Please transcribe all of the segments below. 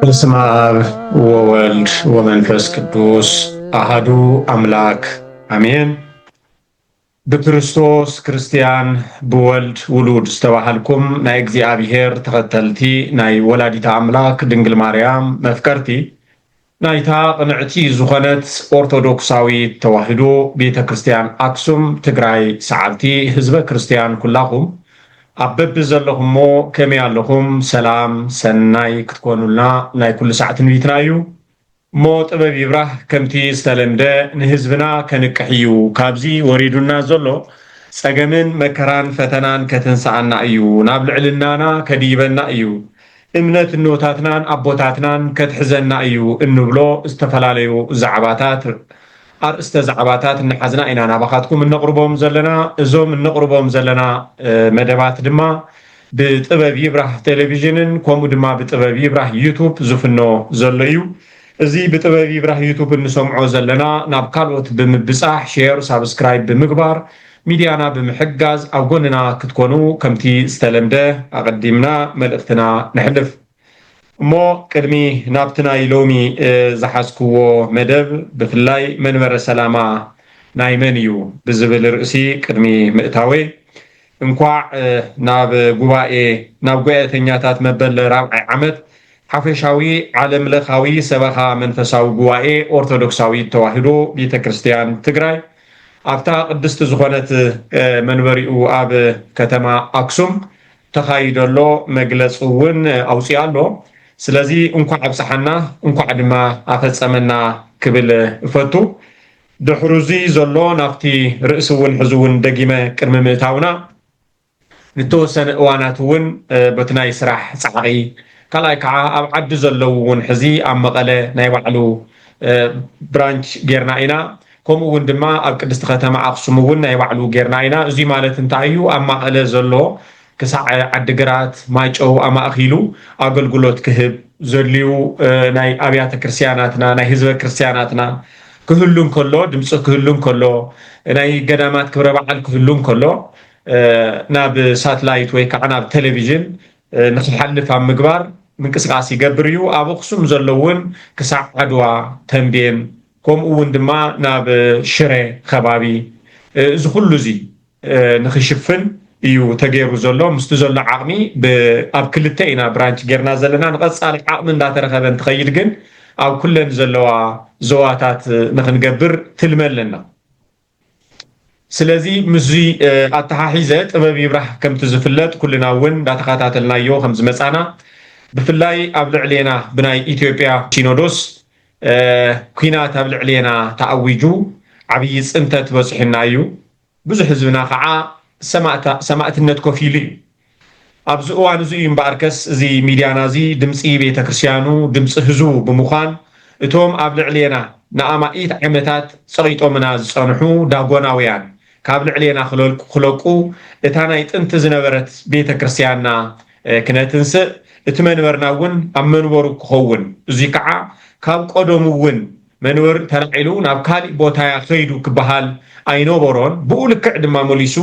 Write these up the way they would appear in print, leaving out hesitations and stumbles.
በስመ አብ ወወልድ ወመንፈስ ቅዱስ አሐዱ አምላክ አሜን። በክርስቶስ ክርስቲያን ብወልድ ውሉድ ዝተባሃልኩም ናይ እግዚአብሔር ተኸተልቲ ናይ ወላዲተ አምላክ ድንግል ማርያም መፍቀርቲ ናይታ ቅንዕቲ ዝኾነት ኦርቶዶክሳዊት ተዋህዶ ቤተ ክርስቲያን አክሱም ትግራይ ሰዓብቲ ህዝበ ክርስቲያን ኩላኹም አበብ ዘለኹሞ ከመይ ኣለኹም ሰላም ሰናይ ክትኮኑልና ናይ ኩሉ ሰዓት ንቢትና እዩ እሞ ጥበብ ይብራህ ከምቲ ዝተለምደ ንህዝብና ከንቅሕዩ ካብዚ ወሪዱና ዘሎ ፀገምን መከራን ፈተናን ከተንሳኣና እዩ ናብ ልዕልናና ከዲበና እዩ እምነት እንወታትናን አቦታትናን ከትሕዘና እዩ እንብሎ ዝተፈላለዩ ዛዕባታት አርእስተ ዛዕባታት እንሓዝና ኢና ናባኻትኩም እነቕርቦም ዘለና እዞም እነቕርቦም ዘለና መደባት ድማ ብጥበብ ይብራህ ቴሌቪዥንን ከምኡ ድማ ብጥበብ ይብራህ ዩቱብ ዝፍኖ ዘሎ እዩ እዚ ብጥበብ ይብራህ ዩቱብ እንሰምዖ ዘለና ናብ ካልኦት ብምብፃሕ ሼር ሳብስክራይብ ብምግባር ሚድያና ብምሕጋዝ ኣብ ጎንና ክትኮኑ ከምቲ ዝተለምደ ኣቐዲምና መልእኽትና ንሕልፍ እሞ ቅድሚ ናብቲ ናይ ሎሚ ዝሓዝክዎ መደብ ብፍላይ መንበረ ሰላማ ናይ መን እዩ ብዝብል ርእሲ ቅድሚ ምእታወይ እንኳዕ ናብ ጉባኤ ናብ ጉባኤተኛታት መበል 40 ዓመት ሓፈሻዊ ዓለም ለኻዊ ሰበኻ መንፈሳዊ ጉባኤ ኦርቶዶክሳዊት ተዋህዶ ቤተ ክርስቲያን ትግራይ ኣብታ ቅድስቲ ዝኾነት መንበሪኡ ኣብ ከተማ አክሱም ተኻይደሎ መግለፂ እውን ኣውፅኡ ኣሎ ስለዚ እንኳዕ ኣብፅሓና እንኳዕ ድማ ኣፈፀመና ክብል እፈቱ ድሕሩዚ ዘሎ ናብቲ ርእሲ እውን ሕዚ እውን ደጊመ ቅድሚ ምእታውና ንተወሰነ እዋናት እውን በቲ ናይ ስራሕ ፃዕቂ ካልኣይ ከዓ ኣብ ዓዲ ዘለው እውን ሕዚ ኣብ መቐለ ናይ ባዕሉ ብራንች ጌርና ኢና ከምኡ እውን ድማ ኣብ ቅድስቲ ከተማ አክሱም እውን ናይ ባዕሉ ጌርና ኢና እዚ ማለት እንታይ እዩ ኣብ መቐለ ዘሎ ክሳዕ ዓዲግራት ማይጨው ኣማእኺሉ ኣገልግሎት ክህብ ዘልዩ ናይ ኣብያተ ክርስቲያናትና ናይ ህዝበ ክርስቲያናትና ክህሉ እንከሎ ድምፂ ክህሉ እንከሎ ናይ ገዳማት ክብረ በዓል ክህሉ እንከሎ ናብ ሳትላይት ወይ ከዓ ናብ ቴሌቪዥን ንክሓልፍ ኣብ ምግባር ምንቅስቃስ ይገብር እዩ ኣብ አክሱም ዘሎ እውን ክሳዕ ዓድዋ ተንቤን ከምኡ እውን ድማ ናብ ሽረ ከባቢ እዚ ኩሉ እዚ ንክሽፍን እዩ ተገይሩ ዘሎ ምስቲ ዘሎ ዓቕሚ ኣብ ክልተ ኢና ብራንች ጌርና ዘለና ንቐፃሊ ዓቕሚ እንዳተረኸበ እንትኸይድ ግን ኣብ ኩለን ዘለዋ ዞዋታት ንክንገብር ትልመ ኣለና ስለዚ ምዚ ኣተሓሒዘ ጥበብ ይብራህ ከምቲ ዝፍለጥ ኩልና እውን እንዳተኸታተልናዮ ከም ዝመፃና ብፍላይ ኣብ ልዕሌና ብናይ ኢትዮጵያ ሲኖዶስ ኩናት ኣብ ልዕሌና ተኣዊጁ ዓብይ ፅንተት በፂሕና እዩ ብዙሕ ህዝብና ከዓ ሰማዕትነት ኮፍ ኢሉ እዩ ኣብዚ እዋን እዚ እዩ እምበኣርከስ እዚ ሚድያና እዚ ድምፂ ቤተክርስትያኑ ድምፂ ህዝቡ ብምዃን እቶም ኣብ ልዕሌና ንኣማኢት ዓመታት ፀቂጦምና ዝፀንሑ ዳጎናውያን ካብ ልዕሌና ክለቁ እታ ናይ ጥንቲ ዝነበረት ቤተክርስትያንና ክነትንስእ እቲ መንበርና እውን ኣብ መንበሩ ክኸውን እዚ ከዓ ካብ ቀደሙ እውን መንበር ተላዒሉ ናብ ካሊእ ቦታ ከይዱ ክበሃል ኣይነበሮን ብኡ ልክዕ ድማ መሊሱ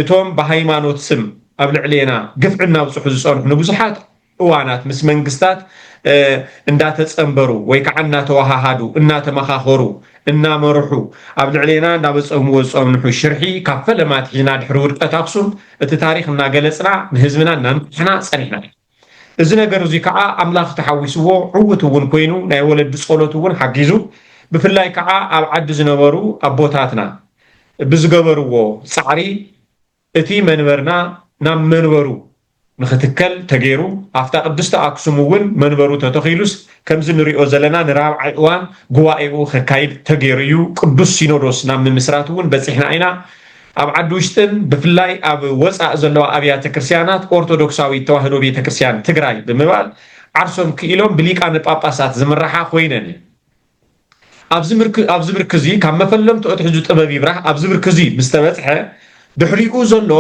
እቶም ብሃይማኖት ስም ኣብ ልዕሌና ግፍዕ እናብፅሑ ዝፀንሑ ንብዙሓት እዋናት ምስ መንግስታት እንዳተፀንበሩ ወይ ከዓ እናተዋሃሃዱ እናተመኻኸሩ እናመርሑ ኣብ ልዕሌና እንዳበፀምዎ ዝፀንሑ ሽርሒ ካብ ፈለማት ሒዝና ድሕሪ ውድቀት አክሱም እቲ ታሪክ እናገለፅና ንህዝብና እናንቅሕና ፀኒሕና እዚ ነገር እዚ ከዓ ኣምላኽ ተሓዊስዎ ዕውት እውን ኮይኑ ናይ ወለዲ ጸሎት እውን ሓጊዙ ብፍላይ ከዓ ኣብ ዓዲ ዝነበሩ ኣቦታትና ብዝገበርዎ ፃዕሪ እቲ መንበርና ናብ መንበሩ ንኽትከል ተገይሩ ኣፍታ ቅድስቲ አክሱም እውን መንበሩ ተተኺሉስ ከምዚ ንሪኦ ዘለና ንራብዓይ እዋን ጉባኤኡ ክካይድ ተገይሩ እዩ ቅዱስ ሲኖዶስ ናብ ምምስራት እውን በፂሕና ኢና ኣብ ዓዲ ውሽጥን ብፍላይ ኣብ ወፃእ ዘለዋ ኣብያተ ክርስቲያናት ኦርቶዶክሳዊት ተዋህዶ ቤተ ክርስቲያን ትግራይ ብምባል ዓርሶም ክኢሎም ብሊቃነ ጳጳሳት ዝምራሓ ኮይነን ኣብዚ ብርክ እዚ ካብ መፈለምቲ እትሕዙ ጥበብ ይብራህ ኣብዚ ብርክ እዚ ምስ ተበፅሐ ድሕሪኡ ዘሎ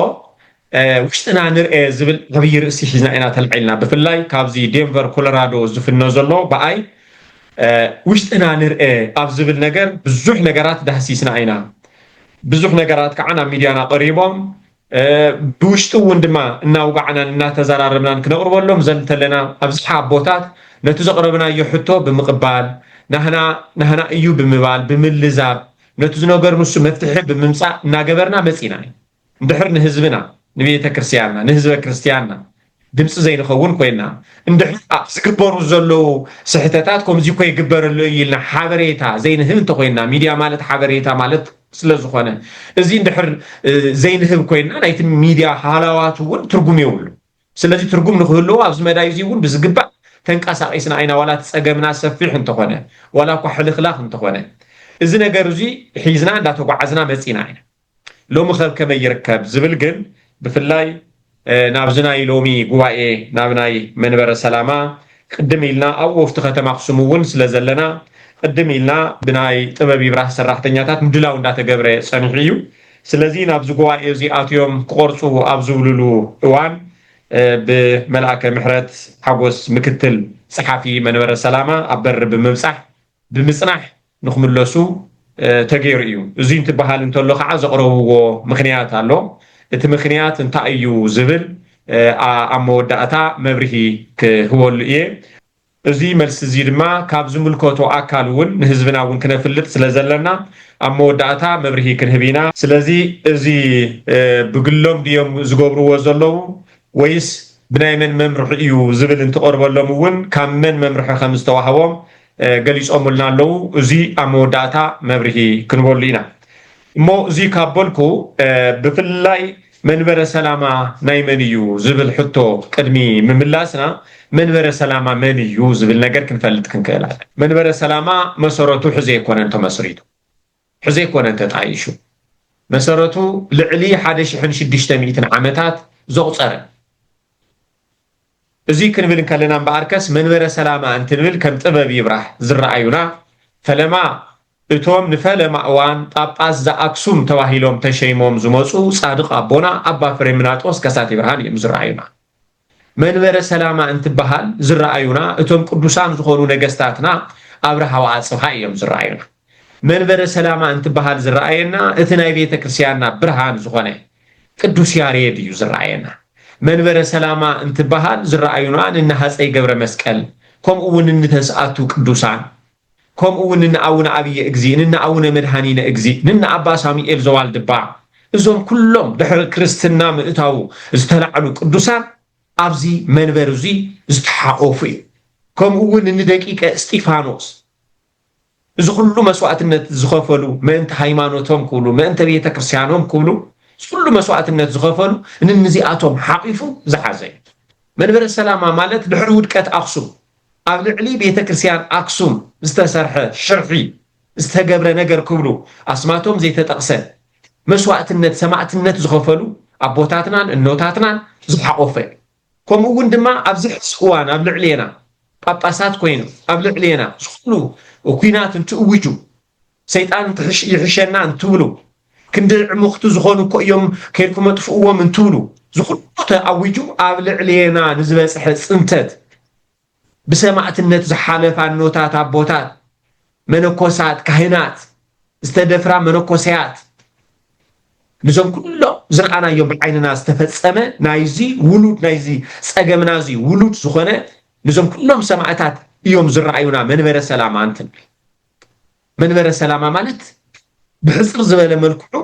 ውሽጥና ንርኤ ዝብል ዓብይ ርእሲ ሒዝና ኢና ተልዒልና ብፍላይ ካብዚ ዴንቨር ኮሎራዶ ዝፍኖ ዘሎ በኣይ ውሽጥና ንርኤ ኣብ ዝብል ነገር ብዙሕ ነገራት ዳህሲስና ኢና ብዙሕ ነገራት ከዓ ናብ ሚድያና ቀሪቦም ብውሽጡ እውን ድማ እናውጋዕናን እናተዘራረብናን ክነቕርበሎም ዘንተለና ኣብዝሓ ኣቦታት ነቲ ዘቕረብናዮ ሕቶ ብምቕባል ናህና እዩ ብምባል ብምልዛብ ነቲ ዝነገር ንሱ መፍትሒ ብምምፃእ እናገበርና መፂና እንድሕር ንህዝብና ንቤተ ክርስቲያንና ንህዝበ ክርስቲያንና ድምፂ ዘይንኸውን ኮይና እንድሕር ዝግበሩ ዘለው ስሕተታት ከምዚ ኮ ይግበረሉ ኢልና ሓበሬታ ዘይንህብ እንተኮይና ሚድያ ማለት ሓበሬታ ማለት ስለዝኾነ እዚ እንድሕር ዘይንህብ ኮይና ናይቲ ሚድያ ሃላዋት እውን ትርጉም የብሉ ስለዚ ትርጉም ንክህልዎ ኣብዚ መዳይ እዚ እውን ብዝግባእ ተንቀሳቂስና ኢና ዋላ ፀገምና ሰፊሕ እንተኾነ ዋላ እኳ ሕልኽላኽ እንተኾነ እዚ ነገር እዚ ሒዝና እንዳተጓዓዝና መፂና ኢና ሎሚ ኸብ ከመይ ይርከብ ዝብል ግን ብፍላይ ናብዚ ናይ ሎሚ ጉባኤ ናብ ናይ መንበረ ሰላማ ቅድም ኢልና ኣብ ወፍቲ ከተማ ኣክሱም እውን ስለ ዘለና ቅድም ኢልና ብናይ ጥበብ ይብራህ ሰራሕተኛታት ምድላው እንዳተገብረ ፀኒሑ እዩ ስለዚ ናብዚ ጉባኤ እዚ ኣትዮም ክቆርፁ ኣብ ዝብልሉ እዋን ብመልኣከ ምሕረት ሓጎስ ምክትል ፀሓፊ መንበረ ሰላማ ኣብ በሪ ብምብፃሕ ብምፅናሕ ንክምለሱ ተገይሩ እዩ እዚ እንትበሃል እንተሎ ከዓ ዘቕረብዎ ምክንያት ኣሎ እቲ ምክንያት እንታይ እዩ ዝብል ኣብ መወዳእታ መብርሂ ክህበሉ እየ እዚ መልሲ እዚ ድማ ካብ ዝምልከቶ ኣካል እውን ንህዝብና እውን ክነፍልጥ ስለ ዘለና ኣብ መወዳእታ መብርሂ ክንህብ ኢና ስለዚ እዚ ብግሎም ድዮም ዝገብርዎ ዘለው ወይስ ብናይ መን መምርሒ እዩ ዝብል እንትቐርበሎም እውን ካብ መን መምርሒ ከም ዝተዋህቦም ገሊፆምልና ኣለው እዚ ኣብ መወዳእታ መብርሂ ክንበሉ ኢና እሞ እዚ ካብ በልኩ ብፍላይ መንበረ ሰላማ ናይ መን እዩ ዝብል ሕቶ ቅድሚ ምምላስና መንበረ ሰላማ መን እዩ ዝብል ነገር ክንፈልጥ ክንክእል ኣለና መንበረ ሰላማ መሰረቱ ሕዘ ኣይኮነን ተመስሪቱ ሕዘ ኣይኮነን ተጣይሹ መሰረቱ ልዕሊ 1600 ዓመታት ዘቑፀረ እዚ ክንብል ከለና እምበኣርከስ መንበረ ሰላማ እንትንብል ከም ጥበብ ይብራህ ዝረኣዩና ፈለማ እቶም ንፈለማ እዋን ጳጳስ ዘኣክሱም ተባሂሎም ተሸይሞም ዝመፁ ጻድቕ ኣቦና ኣባ ፍሬምናጦስ ከሳቴ ብርሃን እዮም ዝረኣዩና መንበረ ሰላማ እንትበሃል ዝረኣዩና እቶም ቅዱሳን ዝኾኑ ነገስታትና ኣብርሃ ወኣጽብሃ እዮም ዝረኣዩና መንበረ ሰላማ እንትበሃል ዝረኣየና እቲ ናይ ቤተ ክርስቲያንና ብርሃን ዝኾነ ቅዱስ ያሬድ እዩ ዝረኣየና መንበረ ሰላማ እንትበሃል ዝረኣዩና ንሃፀይ ገብረ መስቀል ከምኡ እውን ንተስኣቱ ቅዱሳን ከምኡ እውን ንኣቡነ ኣብየ እግዚእ ንኣቡነ መድሃኒነ እግዚእ ንኣባ ሳሙኤል ዘዋልድባ እዞም ኩሎም ድሕሪ ክርስትና ምእታው ዝተላዕሉ ቅዱሳን ኣብዚ መንበር እዚ ዝተሓቆፉ እዩ ከምኡ እውን ንደቂቀ እስጢፋኖስ እዚ ኩሉ መስዋዕትነት ዝኸፈሉ ምእንቲ ሃይማኖቶም ክብሉ ምእንቲ ቤተ ክርስቲያኖም ክብሉ ኩሉ መስዋዕትነት ዝኸፈሉ ንዚኣቶም ሓቂፉ ዝሓዘ መንበረ ሰላማ ማለት ድሕሪ ውድቀት ኣክሱም ኣብ ልዕሊ ቤተ ክርስቲያን ኣክሱም ዝተሰርሐ ሽርሒ ዝተገብረ ነገር ክብሉ ኣስማቶም ዘይተጠቕሰ መስዋዕትነት ሰማዕትነት ዝኸፈሉ ኣቦታትናን እኖታትናን ዝሓቆፈ ከምኡ እውን ድማ ኣብዚ ሕዚ እዋን ኣብ ልዕሊና ጳጳሳት ኮይኑ ኣብ ልዕሊና ዝኩሉ ኩናት እንትእውጁ ሰይጣን ይሕሸና እንትብሉ ክንዲ ዕሙኽቲ ዝኾኑ እኮ እዮም ከይድኩም ኣጥፍእዎም እንትብሉ ዝኩሉ ተኣዊጁ ኣብ ልዕሊና ንዝበፅሐ ፅንተት ብሰማዕትነት ዝሓለፋ ኖታት ኣቦታት መነኮሳት ካህናት ዝተደፍራ መነኮሳያት ንዞም ኩሎም ዝረኣናዮም ብዓይንና ዝተፈፀመ ናይዚ ውሉድ ናይዚ ፀገምና እዚ ውሉድ ዝኾነ ንዞም ኩሎም ሰማዕታት እዮም ዝረኣዩና መንበረ ሰላማ እንትንብል መንበረ ሰላማ ማለት ብሕፅር ዝበለ መልክዑ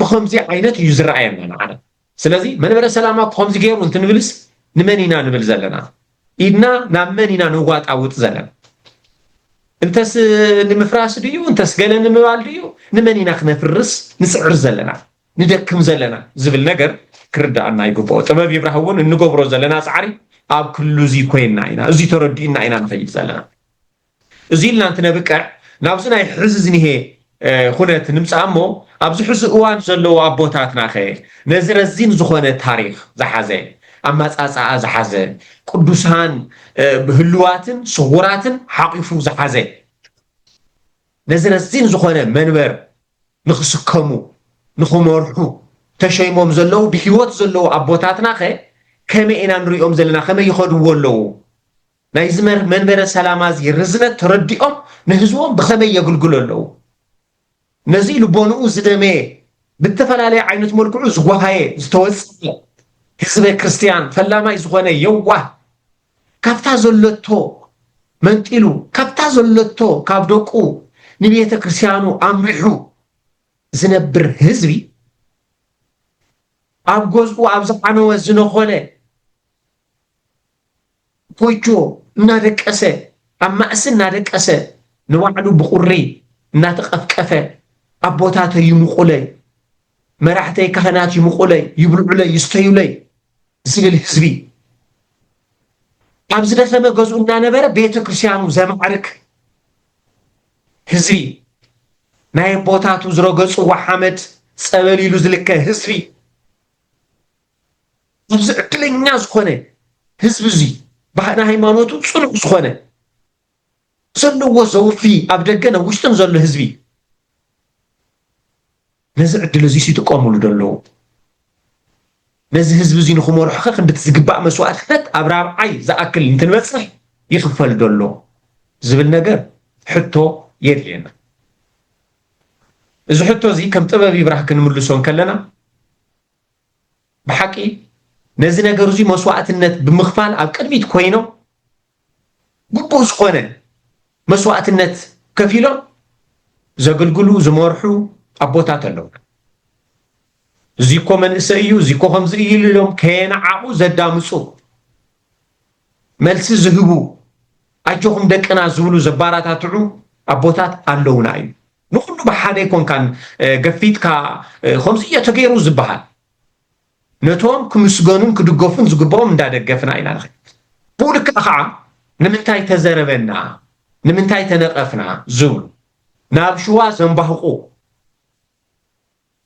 ብከምዚ ዓይነት እዩ ዝረኣየና ንዓና ስለዚ መንበረ ሰላማ ብከምዚ ገይሩ እንትንብልስ ንመን ኢና ንብል ዘለና ኢድና ናብ መን ኢና ንዋጣውጥ ዘለና እንተስ ንምፍራስ ድዩ እንተስ ገለ ንምባል ድዩ ንመን ኢና ክነፍርስ ንፅዕር ዘለና ንደክም ዘለና ዝብል ነገር ክርዳእና ይግብኦ ጥበብ ይብራህ እውን እንገብሮ ዘለና ፃዕሪ ኣብ ክሉ እዚ ኮይና ኢና እዚ ተረዲእና ኢና ንኸይድ ዘለና እዚ ኢልና እንትነብቅዕ ናብዚ ናይ ሕዚ ዝኒሄ ኩነት ንምፃእ እሞ ኣብዚ ሕዚ እዋን ዘለዎ ኣቦታትና ኸ ነዚ ረዚን ዝኾነ ታሪክ ዝሓዘ ኣማፃፅኣ ዝሓዘ ቅዱሳን ህልዋትን ስውራትን ሓቂፉ ዝሓዘ ነዚ ረዚን ዝኾነ መንበር ንክስከሙ ንክመርሑ ተሸይሞም ዘለው ብሂወት ዘለው ኣቦታትና ኸ ከመይ ኢና ንሪኦም ዘለና ከመይ ይኸድዎ ኣለው ናይዚ መንበረ ሰላማ እዚ ርዝነት ተረዲኦም ንህዝቦም ብኸመይ የግልግሉ ኣለው ነዚ ልቦንኡ ዝደመየ بالتفلالي عينت ملكو زغواهاي زتوصل حزب كريستيان فلاما يزغونه يواه كافتا زلتو منقلو كافتا زلتو كابدوقو نبيته كريستيانو امرحو زنبر حزبي اب غزو ابزقانو زنخونه كويچو نادقسه اماس نادقسه نوعدو بقري ناتقفقفه ابوتاته يمقولي مراحتي كهنات يمقولي يبلعلي يستيولي زغل حزبي ابز دخمه غزونا نبره بيت كريستيانو زمعرك حزبي ناي بوتاتو زرغصو وحمد صبليلو زلكه حزبي ابز اكلኛ ዝኮነ حزب زي ባህና ሃይማኖቱ ጽኑዕ ዝኾነ ዘለዎ ዘውፊ ኣብ ደገነ ውሽጥን ዘሎ ህዝቢ ነዚ ዕድል እዚ ሲጥቀምሉ ደለው ነዚ ህዝቢ እዚ ንኽመርሑ ክንድት ዝግባእ መስዋዕትነት ኣብ ራብዓይ ዝኣክል እንትንበፅሕ ይኽፈል ደሎ ዝብል ነገር ሕቶ የድልየና እዚ ሕቶ እዚ ከም ጥበብ ይብራህ ክንምልሶን ከለና ብሓቂ ነዚ ነገር እዚ መስዋዕትነት ብምኽፋል ኣብ ቅድሚት ኮይኖ ግቡእ ዝኾነ መስዋዕትነት ከፊሎም ዘገልግሉ ዝመርሑ ኣቦታት ኣለዉ እዚ እኮ መንእሰይ እዩ እዚ እኮ ከምዚ እዩ ኢሎም ከየንዓቑ ዘዳምፁ መልሲ ዝህቡ ኣጆኹም ደቅና ዝብሉ ዘባራታትዑ ኣቦታት ኣለውና እዩ ንኩሉ ብሓደ ይኮንካን ገፊትካ ከምዚ እየ ተገይሩ ዝበሃል ነቶም ክምስገኑን ክድገፉን ዝግብኦም እንዳደገፍና ኢና ንኸ ብኡልክዕ ከዓ ንምንታይ ተዘረበና ንምንታይ ተነቐፍና ዝብሉ ናብ ሽዋ ዘንባህቑ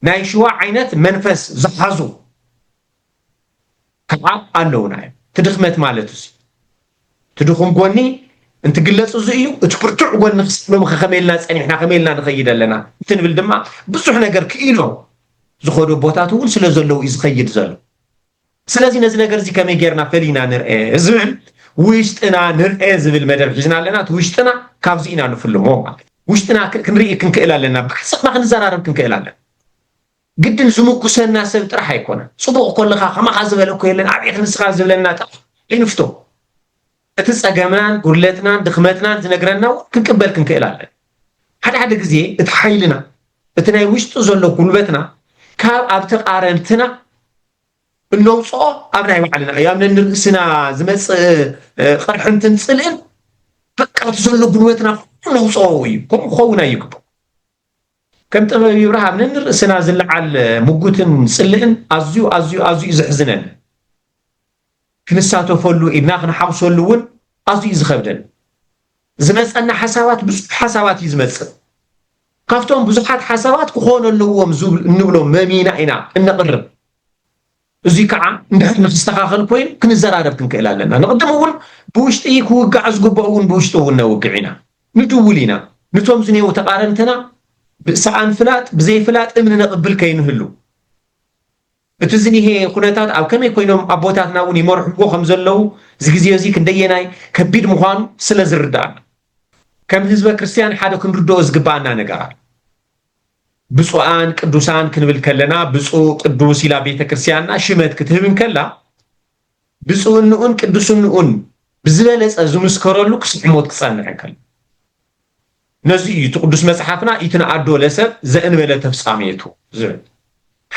ናይ ሽዋ ዓይነት መንፈስ ዝሓዙ ከዓ ኣለውና እዩ ትድኽመት ማለት እዚ ትድኹም ጎኒ እንትግለጽ እዚ እዩ እቲ ብርቱዕ ጎኒ ክስሎም ከመይልና ፀኒሕና ከመይልና ንኸይድ ኣለና እንትንብል ድማ ብዙሕ ነገር ክኢሎም ዝኸዱ ቦታት እውን ስለ ዘለው እዩ ዝኸይድ ዘሎ ስለዚ ነዚ ነገር እዚ ከመይ ጌርና ፈሊና ንርአ ዝብል ውሽጥና ንርአ ዝብል መደብ ሒዝና ኣለና እቲ ውሽጥና ካብዚ ኢና ንፍልሞ ማለት ውሽጥና ክንርኢ ክንክእል ኣለና ብሓሳብና ክንዘራረብ ክንክእል ኣለና ግድን ዝምጉሰና ሰብ ጥራሕ ኣይኮነ ፅቡቕ ኮለኻ ከማኻ ዝበለ እኮ የለን ኣብየት ንስኻ ዝብለና ጥራሕ ይንፍቶ እቲ ፀገምናን ጉድለትናን ድኽመትናን ዝነግረና ክንቅበል ክንክእል ኣለና ሓደ ሓደ ግዜ እቲ ሓይልና እቲ ናይ ውሽጡ ዘሎ ጉልበትና ካብ ኣብ ተቃረንትና እነውፅኦ ኣብ ናይ ባዕልና እዩ ኣብ ነንርእስና ዝመፅእ ቅርሕንትን ፅልእን በቃ እቲ ዘሎ ጉልበትና ነውፅኦ እዩ ከምኡ ክኸውን ኣይግባእ ከም ጥበብ ይብራህ ኣብ ነንርእስና ዝለዓል ሙጉትን ፅልእን ኣዝዩ ኣዝዩ ኣዝዩ ዝሕዝነን ክንሳተፈሉ ኢድና ክንሓውሰሉ እውን ኣዝዩ ዝኸብደን ዝመፀና ሓሳባት ብዙሕ ሓሳባት እዩ ዝመፅእ ካብቶም ብዙሓት ሓሳባት ክኾኑ ኣለዎም እንብሎም መሚና ኢና እንቕርብ እዚ ከዓ እንድሕር ንክስተኻኸል ኮይኑ ክንዘራረብ ክንክእል ኣለና ንቅድም እውን ብውሽጢ ክውጋዕ ዝግብኦ እውን ብውሽጢ እውን ነውግዕ ኢና ንድውል ኢና ነቶም ዝኔው ተቃረንትና ብእሳኣን ፍላጥ ብዘይፍላጥ እምኒ ነቕብል ከይንህሉ እቲ ዝኒሄ ኩነታት ኣብ ከመይ ኮይኖም ኣቦታትና እውን ይመርሕዎ ከም ዘለው እዚ ግዜ እዚ ክንደየናይ ከቢድ ምዃኑ ስለ ዝርዳእና ከም ህዝበ ክርስቲያን ሓደ ክንርድኦ ዝግባአና ነገር ኣሎ ብፁዓን ቅዱሳን ክንብል ከለና ብፁዕ ቅዱስ ኢላ ቤተ ክርስቲያንና ሽመት ክትህብን ከላ ብፁዕንኡን ቅዱስንኡን ብዝበለፀ ዝምስከረሉ ክስዕሞት ክፀንዕ ከሎ ነዚ እዩ እቲ ቅዱስ መፅሓፍና ኢትንኣዶ ለሰብ ዘእንበለ ተፍፃሜቱ ዝብል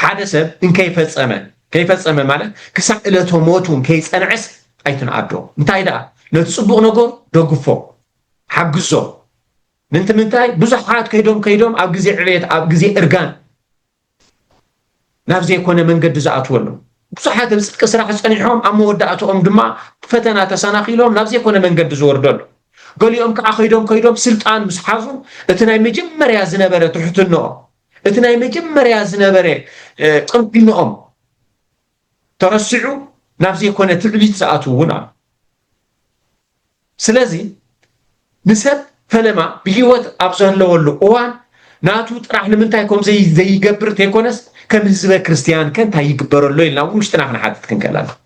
ሓደ ሰብ እንከይፈፀመ ማለት ክሳብ ዕለቶ ሞቱ ከይፀንዕስ ኣይትንኣዶ እንታይ ደኣ ነቲ ፅቡቕ ነገሩ ደግፎ ሓግዞ ምንት ምንታይ ብዙሓት ከይዶም ኣብ ግዜ ዕልየት ኣብ ግዜ እርጋን ናብ ዘይኮነ መንገዲ ዝኣትወሉ ብዙሓት ብፅድቂ ስራሕ ፀኒሖም ኣብ መወዳእትኦም ድማ ፈተና ተሰናኺሎም ናብ ዘይኮነ መንገዲ ዝወርደሉ ገሊኦም ከዓ ከይዶም ስልጣን ምስ ሓዙ እቲ ናይ መጀመርያ ዝነበረ ትሕትንኦም እቲ ናይ መጀመርያ ዝነበረ ቅንዕንኦም ተረሲዑ ናብ ዘይኮነ ትዕቢት ዝኣትው እውን ኣሎ ስለዚ ንሰብ ፈለማ ብሂወት ኣብ ዘለወሉ እዋን ናቱ ጥራሕ ንምንታይ ከምዚ ዘይገብር ተይኮነስ ከም ህዝበ ክርስቲያን ከንታይ ይግበረሎ ኢልና ውሽጥና ክንሓትት ክንክእል ኣለና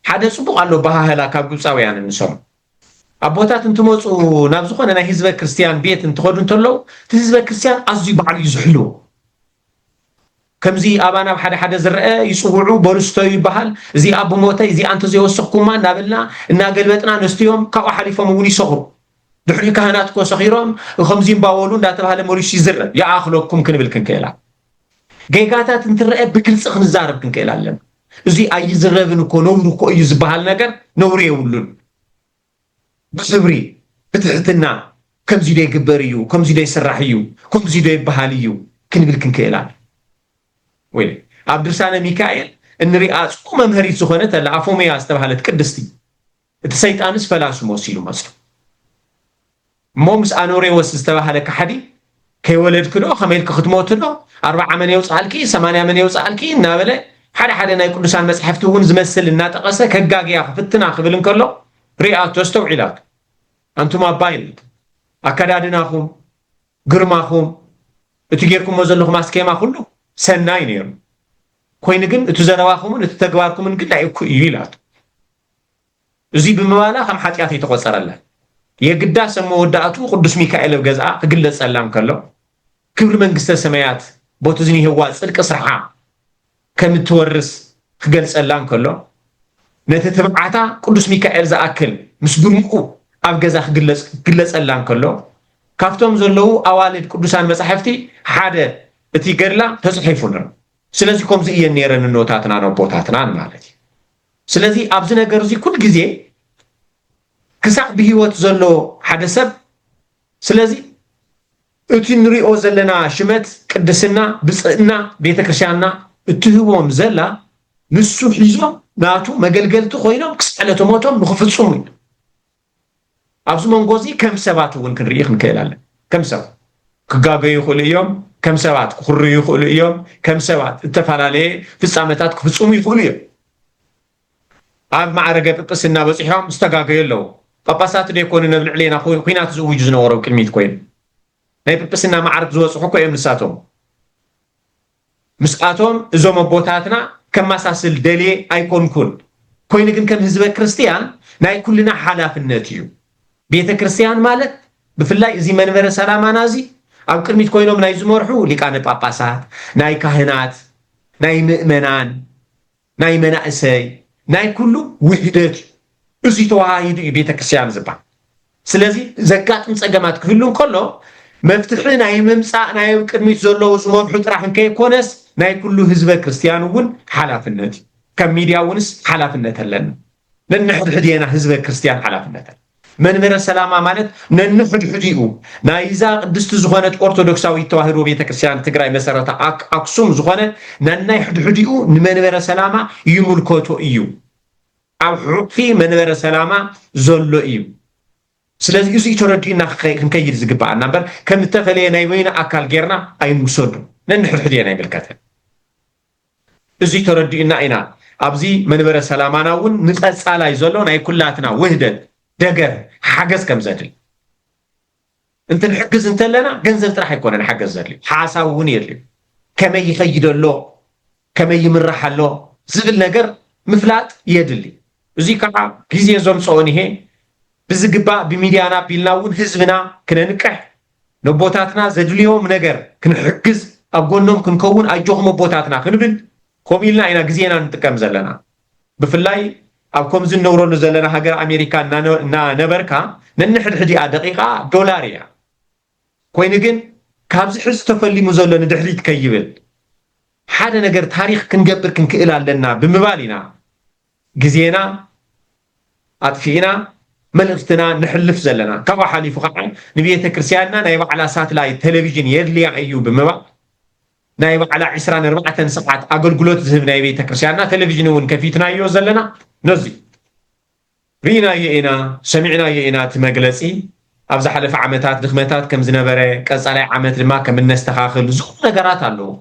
ሓደ ፅቡቕ ኣሎ ባህላ ካብ ግብፃውያን እንሰሙ ኣቦታት እንትመፁ ናብ ዝኾነ ናይ ህዝበ ክርስቲያን ቤት እንትኸዱ እንተለው እቲ ህዝበ ክርስቲያን ኣዝዩ በዓል እዩ ዝሕልዎ كمزي أبانا بحدا حدا زرقة يصوروا برستو يبحال زي أبو موتى زي أنت زي وسخكما نابلنا إن قلبتنا نستيهم كأو حليفة موني صغروا دحري كهناتكم صغيرهم وخمزين باولون داتب هذا موريش يزرق يا أخلوكم كنبلكن كيلا جيجاتات انترقى بكل سخن الزارب كن كيلا لنا زي أي زربن كو نورو كو يزبحال نجر نوري يولون بصبري بتحتنا كم زي يقبريو كم زي يسرحيو كم زي يبحاليو كنبلكن كيلا وين عبد الرسالة ميكائيل إن رئاس كم مهري سخنة العفومية استبحالت كدستي تسيت أنس فلاس موسيلو مصر مومس أنوري واستبحالك حدي كي ولد كله خميل كختموت له 4 من يوصالكي 8 من يوصالكي نابله حدا ناي قدسان مصحفتون زمسل الناطقسه كغاغيا فتنا خبلن كله رئات تستوعيلات أنتم أبايل أكادادناكم غرماكم اتجيركم مزلكم اسكيما كله سناي نير كوين ግን እትዘረባኹም እትተግባርኩም ግን ላይኩ ይላል እዚ በመባላ ከም ኃጢአት የተቆጸረለ የግዳስ መወዳቱ ቅዱስ ሚካኤል ገዛ ግለጸላም ከሎ ክብር መንግስተ ሰማያት ቦትዝኒ ህዋ ጽድቅ ስርዓ ከምትወርስ ክገልጸላም ከሎ ነተተብዓታ ቅዱስ ሚካኤል ዘአክል ምስድምቁ ኣብ ገዛ ክግለጸላም ከሎ ካፍቶም ዘለው አዋልድ ቅዱሳን መጻሕፍቲ ሓደ እቲ ገድላ ተጽሒፉና ስለዚህ ኮምዚ የነረን ኖታትና ነው ቦታትና ማለት ስለዚህ አብዝ ነገር እዚ ኩል ጊዜ ክሳዕ በህይወት ዘሎ ሓደ ሰብ ስለዚህ እቲ ንሪኦ ዘለና ሽመት ቅድስና ብጽዕና ቤተክርስቲያንና እትህቦም ዘላ ንሱ ሒዞም ናቱ መገልገልቲ ኮይኖም ክስዕለቱ ሞቶም ንኽፍጽሙ ኣብዚ መንጎዚ ከም ሰባት እውን ክንርኢ ክንከላለን ከም ሰባት ክጋገዩ ይኽእሉ እዮም كم سبات خرّي يخلو يوم كم سبات اتفعل عليه في السامتات كفصوم يخلو يوم عاد معركة بقصنا بصحيحهم استقاق يلو قباسات دي يكون نبل علينا خوينات زوج جزنورو كلميت كوين هاي بقصنا معركة زوج صحوكو يوم نساتهم مسقاتهم زوم بوتاتنا كم مساسل دلي ايكون كوين كن كم هزبة كريستيان ناي كلنا حالا في النتيو بيت كريستيان مالت بفلاي زي منبر سلاما نازي أو كلمة كوينهم ناي زمرحو لكان باباسات ناي كهنات ناي مؤمنان ناي مناقسي ناي كله وحدات ازي توهايد بيت كريستيان زبا سلازي زكات مصقمات كلهم كله مفتحنا ناي ممصا ناي كلمة زلو زمرحو طرح كيكونس ناي كله حزب كريستيان ون حلافنت كم ميديا ونس حلافنت لنا لن حدينا حزب كريستيان حلافنت منبر السلامة مالت ننحد حديئو نايزا قدست زخونة أرثوذكساوي تواهرو بيتا كريستيان تقرأي مسارة أقسم زخونة ننحد حديئو منبر السلامة يملكوتو إيو أو حقي منبر السلامة زلو إيو سلازي يسي تردينا نكير زقباء النمبر كم تفلينا يوين أكال غيرنا أي مصدو ننحد حديئنا بالكاتب يسي تردينا إنا أبزي منبر السلامة ناون نتأسالا يزلو ناي كلاتنا وحدة دقر حاجز كم زدل انت نحجز انت لنا جنزل تراح يكون نحجز زدل حاسا ونير لي كما يفيد له كما يمرح له زبل نجر مفلات يدلي زي كا غيزي زوم صوني هي بزغبا بميديانا بيلاون حزبنا كنا نكح نبوتاتنا زدليهم نجر كنحجز ابغونهم كنكون اجوهم بوتاتنا كنبل كوميلنا اينا غزينا نتكم زلنا بفلاي أبكم زين نورون زلنا هجر أمريكا نبركا ننحد حديقة دقيقة دولارية كوينجن كابز حس تفلي مزولنا دحريت كيبل حدا نجر تاريخ كنجبر كنكئل لنا بمبالينا جزينا أطفينا ملغتنا نحلف زلنا كوا حالي فقعا نبيه كريستياننا نايبا على ساتلايت تلفزيون يرلي أيوب بمبال نايبا على 24 ساعة أقول قلوت زهبنا يبيه كريستياننا تلفزيون كفيتنا يوزلنا نزي رينا يئنا سمعنا يئنا تمجلسي أبزح حلف عمتات دخمتات كم زنبرة كأسالي عمت لما كم نستخاخل زوم نجارات على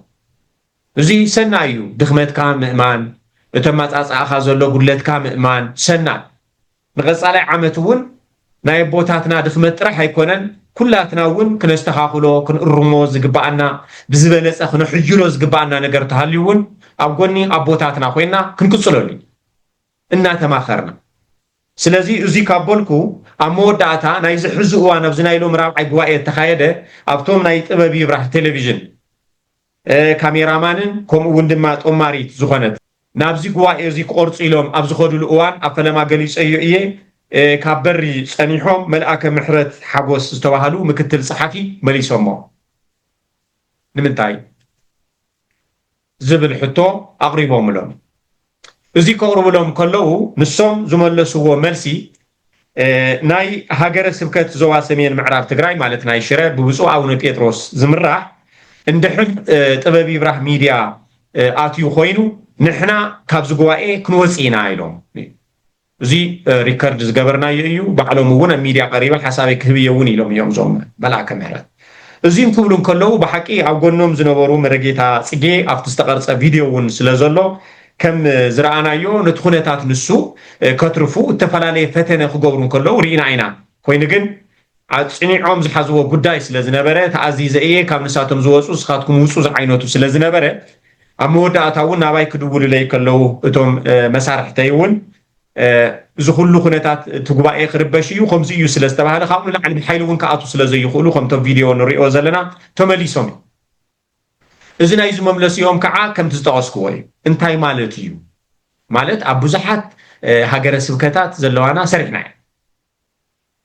زي سنايو دخمت كام مؤمن بتمت أخذ الله قلت كام مؤمن سنا نغسالي عمتون نايبوتاتنا دخمت راح يكونن كلاتنا ون كنستخاخلو كن الرموز جبعنا بزبلس أخنا حجروز جبعنا نجارت هاليون أبغني أبوتاتنا خوينا كنكسرولي إننا تماخرنا سلازي أزي كابولكو أمور داتا نايز حزقوا نفزنا يلو مراو عقوائي التخايدة أبتوم نايت أبابي براح تلفزيون ካሜራማንን ከምኡውን ድማ ጦማሪት ዝኾነት ናብዚ ጉባኤ እዚ ክቆርፁ ኢሎም ኣብ ዝኸድሉ እዋን ኣብ ፈለማ ገሊፀዮ እየ ካብ በሪ ፀኒሖም መልኣከ ምሕረት ሓጎስ ዝተባሃሉ ምክትል ፀሓፊ መሊሶሞ ንምንታይ ዝብል ሕቶ ኣቕሪቦምሎም እዚ ከቕርብሎም ከለዉ ንሶም ዝመለስዎ መልሲ ናይ ሃገረ ስብከት ዞባ ሰሜን ምዕራብ ትግራይ ማለት ናይ ሽረ ብብፁዕ ኣቡነ ጴጥሮስ ዝምራሕ እንድሕር ጥበብ ይብራህ ሚድያ ኣትዩ ኮይኑ ንሕና ካብዚ ጉባኤ ክንወፅእ ኢና ኢሎም እዚ ሪከርድ ዝገበርናዮ እዩ ባዕሎም እውን ኣብ ሚድያ ቀሪበ ሓሳበይ ክህብየ እውን ኢሎም እዮም ዞም መልኣከ ምሕረት እዚኦም ክብሉ ከለዉ ብሓቂ ኣብ ጎኖም ዝነበሩ መረጌታ ፅጌ ኣብቲ ዝተቐርፀ ቪድዮ እውን ስለ ዘሎ ከም ዝረኣናዮ ነቲ ኩነታት ንሱ ከትርፉ ዝተፈላለየ ፈተነ ክገብሩ ከለዉ ርኢና ኢና ኮይኑ ግን ፅኒዖም ዝሓዝዎ ጉዳይ ስለ ዝነበረ ተኣዚዘ እየ ካብ ንሳቶም ዝወፁ ስኻትኩም ውፁ ዝዓይነቱ ስለ ዝነበረ ኣብ መወዳእታ እውን ናባይ ክድውልለይ ከለዉ እቶም መሳርሕተይ እውን እዚ ኩሉ ኩነታት እቲ ጉባኤ ክርበሽ እዩ ከምዚ እዩ ስለ ዝተባሃለ ካብኡ ንላዕሊ ብሓይሊ እውን ክኣቱ ስለ ዘይኽእሉ ከምቶም ቪድዮ ንሪኦ ዘለና ተመሊሶም እዩ እዚ ናይ ዝመምለሲኦም ከዓ ከምቲ ዝጠቐስክዎ እዩ እንታይ ማለት እዩ ማለት ኣብ ብዙሓት ሃገረ ስብከታት ዘለዋና ሰሪሕና እያ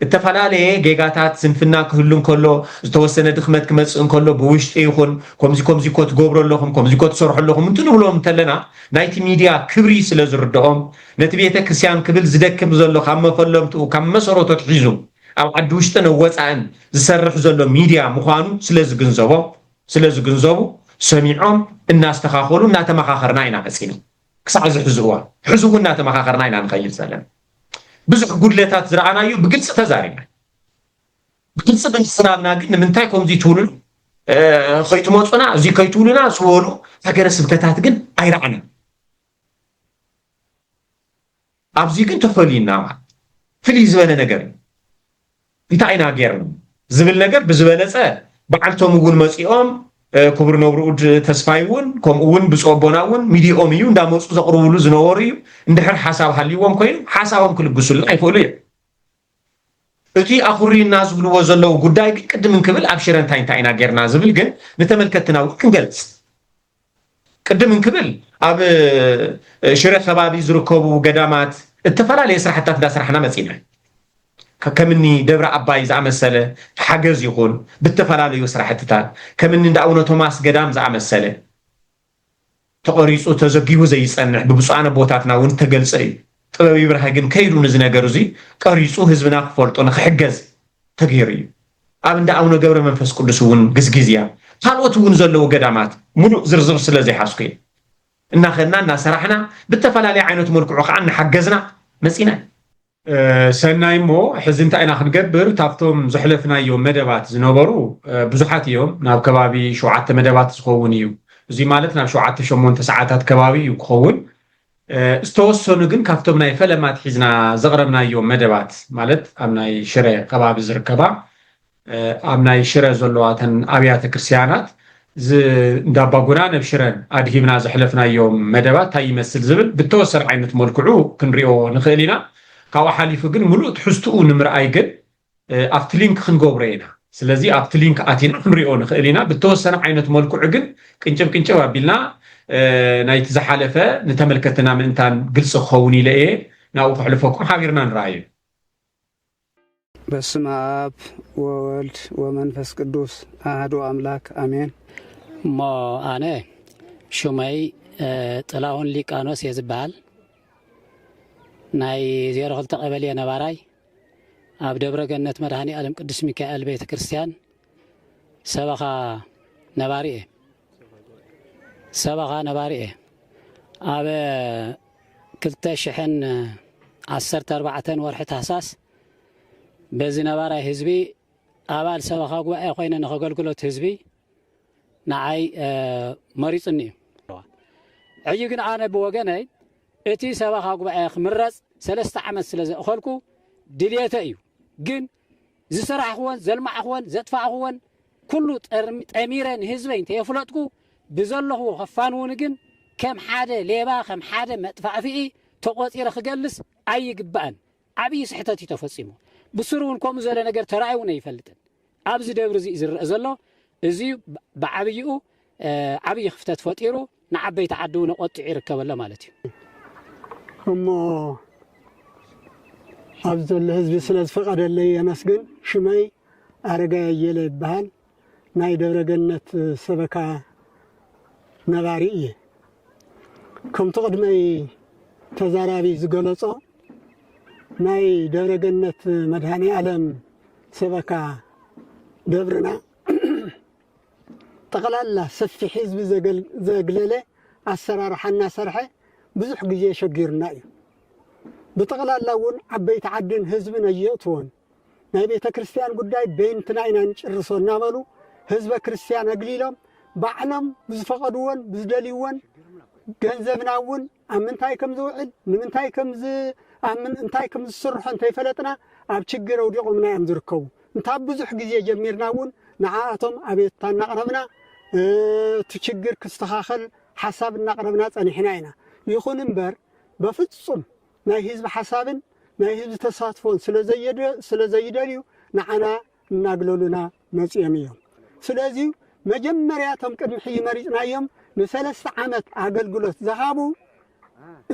እተፈላለየ ጌጋታት ስንፍና ክህሉ እንከሎ ዝተወሰነ ድኽመት ክመፅእ እንከሎ ብውሽጢ ይኹን ከምዚ ከምዚ ኮ ትገብሩ ኣለኹም ከምዚ ኮ ትሰርሑ ኣለኹም እንትንብሎም እንተለና ናይቲ ሚድያ ክብሪ ስለ ዝርድኦም ነቲ ቤተ ክርስቲያን ክብል ዝደክም ዘሎ ካብ መፈለምትኡ ካብ መሰረቶት ሒዙ ኣብ ዓዲ ውሽጥን ወፃእን ዝሰርሕ ዘሎ ሚድያ ምዃኑ ስለዝግንዘቡ ሰሚዖም እናስተኻኸሉ እናተመኻኸርና ኢና መፂና ክሳዕ ዝሕዚ እዋን ሕዚ እውን እናተመኻኸርና ኢና ንኸይድ ዘለና ብዙሕ ጉድለታት ዝረኣናዩ ብግልፂ ተዛሪብና ብግልፂ ብምስናብና ግን ንምንታይ ከምዚ ትብሉ ከይትመፁና እዚ ከይትብሉና ዝበሉ ሃገረ ስብከታት ግን ኣይረኣና ኣብዚ ግን ተፈልዩና ማለት ፍልይ ዝበለ ነገር እዩ እንታይ ኢና ጌርና ዝብል ነገር ብዝበለፀ በዓልቶም እውን መፂኦም ክቡር ነብርኡድ ተስፋይ እውን ከምኡውን ብፁዕ ኣቦና እውን ሚድኦም እዩ እንዳመፁ ዘቕርብሉ ዝነበሩ እዩ እንድሕር ሓሳብ ሃልይዎም ኮይኑ ሓሳቦም ክልግሱልና ኣይክእሉ እዮም እቲ ኣኽሪና ዝብልዎ ዘለዉ ጉዳይ ግን ቅድም እንክብል ኣብ ሽረ እንታይ ኢና ጌርና ዝብል ግን ንተመልከትና እውን ክንገልፅ ቅድም እንክብል ኣብ ሽረ ከባቢ ዝርከቡ ገዳማት እተፈላለየ ስራሕታት እንዳስራሕና መፂና ከምኒ ደብረ ኣባይ ዝኣመሰለ ሓገዝ ይኹን ብተፈላለዩ ስራሕትታት ከምኒ እንዳ ኣቡነ ቶማስ ገዳም ዝኣመሰለ ተቐሪፁ ተዘጊቡ ዘይፀንሕ ብብፁዓነ ቦታትና እውን ተገልፀ እዩ ጥበብ ይብራህ ግን ከይዱ ነዚ ነገር እዚ ቀሪፁ ህዝብና ክፈልጦ ንክሕገዝ ተገይሩ እዩ ኣብ እንዳ ኣቡነ ገብረ መንፈስ ቅዱስ እውን ግዝግዝያ ካልኦት እውን ዘለዉ ገዳማት ሙሉእ ዝርዝር ስለ ዘይሓዝኩ እየ እናኸድና እናሰራሕና ብተፈላለየ ዓይነት መልክዑ ከዓ እናሓገዝና መፂና ሰናይ እሞ ሕዚ እንታይ ኢና ክንገብር ካብቶም ዘሕለፍናዮም መደባት ዝነበሩ ብዙሓት እዮም ናብ ከባቢ 7 መደባት ዝኸውን እዩ እዚ ማለት ናብ 7-8 ሰዓታት ከባቢ እዩ ክኸውን ዝተወሰኑ ግን ካብቶም ናይ ፈለማት ሒዝና ዘቕረብናዮም መደባት ማለት ኣብ ናይ ሽረ ከባቢ ዝርከባ ኣብ ናይ ሽረ ዘለዋተን ኣብያተ ክርስቲያናት እንዳባጉና ነብ ሽረን ኣድሂብና ዘሕለፍናዮም መደባት እንታይ ይመስል ዝብል ብተወሰነ ዓይነት መልክዑ ክንሪኦ ንኽእል ኢና ካብኡ ሓሊፉ ግን ሙሉእ ትሕዝትኡ ንምርኣይ ግን ኣብቲ ሊንክ ክንገብሮ ኢና ስለዚ ኣብቲ ሊንክ ኣቲና ክንሪኦ ንኽእል ኢና ብተወሰነ ዓይነት መልክዑ ግን ቅንጭብ ኣቢልና ናይቲ ዝሓለፈ ንተመልከትና ምእንታን ግልፂ ክኸውን ኢለ እየ ናብኡ ክሕልፈኩም ሓቢርና ንረኣዩ በስመ አብ ወወልድ ወመንፈስ ቅዱስ አሐዱ አምላክ አሜን እሞ ኣነ ሹመይ ጥላሁን ሊቃኖስ እየ ዝበሃል ናይ 02 ቀበሌ ነባራይ ኣብ ደብረ ገነት መድሃኒ ዓለም ቅዱስ ሚካኤል ቤተ ክርስቲያን ሰበኻ ነባሪ እየ ኣብ 2014 ወርሒ ታህሳስ በዚ ነባራይ ህዝቢ ኣባል ሰበኻ ጉባኤ ኮይነ ንኸገልግሎት ህዝቢ ንዓይ መሪፅኒ እዩ ሕጂ ግን ኣነ ብወገነይ እቲ ሰበኻ ጉባኤ ክምረፅ 3 ዓመት ስለ ዘእኸልኩ ድልየተ እዩ ግን ዝስራሕኽዎን ዘልማዕኽዎን ዘጥፋእኽዎን ኩሉ ጠሚረ ንህዝበይ እንተየፍለጥኩ ብዘለኹ ከፋንውን ግን ከም ሓደ ሌባ ከም ሓደ መጥፋእፊኢ ተቆፂረ ክገልስ ኣይግባእን ዓብዪ ስሕተት እዩ ተፈፂሙ ብስሩ እውን ከምኡ ዝበለ ነገር ተራእዩ እውን ኣይፈልጥን ኣብዚ ደብሪ እዚ ዝርአ ዘሎ እዚ ብዓብይኡ عبي خفتت فطيرو نعبيت عدو نقطع يركب له مالتي هم أفضل الحزب سلز فقد اللي يمسجن شمي أرجع يلي بهال ناي دور جنة سبكة نبارية كم تقدمي تزاربي زغلصو ناي دور جنة مدهني عالم سبكة دبرنا تقلال سفي حزب زغلله السرار حنا سرحه بزح جزي شجرنا بتقلال لون عبيت عدن حزبنا يطون ناي بيت كريستيان قداي بينتنا ننشرسونا مالو حزب كريستيان اقليلهم بعلم بزفقدون بزدليون ገንዘብናውን አምንታይ ከም ዝውዕል ንምንታይ ከም እንታይ ከም ዝስርሑ እንታይ ፈለጥና ኣብ ችግር ወዲቆምና እዮም ዝርከቡ እንታይ ብዙሕ ግዜ ጀሚርናውን ንዓኣቶም ኣቤት ታናቅረብና ትችግር ክስተኻኸል ሓሳብ እናቅረብና ጸኒሕና ኢና ይኹን እምበር በፍጹም ናይ ህዝብ ሓሳብን ናይ ህዝብ ተሳትፎን ስለዘይደልዩ ንዓና እናግለሉና መጽኦም እዮም ስለዚ መጀመርያ ቶም ቅድሚ ሕይ መሪጽናዮም نثلاث عامات أقلقلت ذهبوا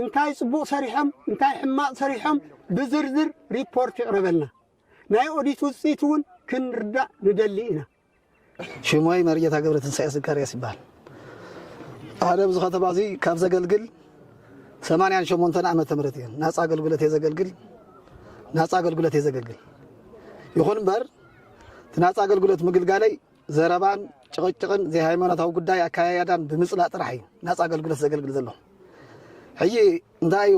انتاي صبوق صريحهم انتاي حماق صريحهم بزرزر ريبورت يقربلنا ناي أوديت وصيتون كن رداء ندلينا شموي مريتا قبرة تنسيس الكاريا سبال هذا بزخة بعضي كابزة قلقل 8 شمونتنا عامة تمرتين ناس أقلقلت هذا قلقل ناس أقلقلت هذا قلقل يخون بر ناس أقلقلت مقلقالي زربان ጭቅጭቅን ዘይ ሃይማኖታው ጉዳይ አካያዳን በምጽላ ጥራይ ናጻ አገልግሎት ዘገልግል ዘሎ ሕጂ እንታይ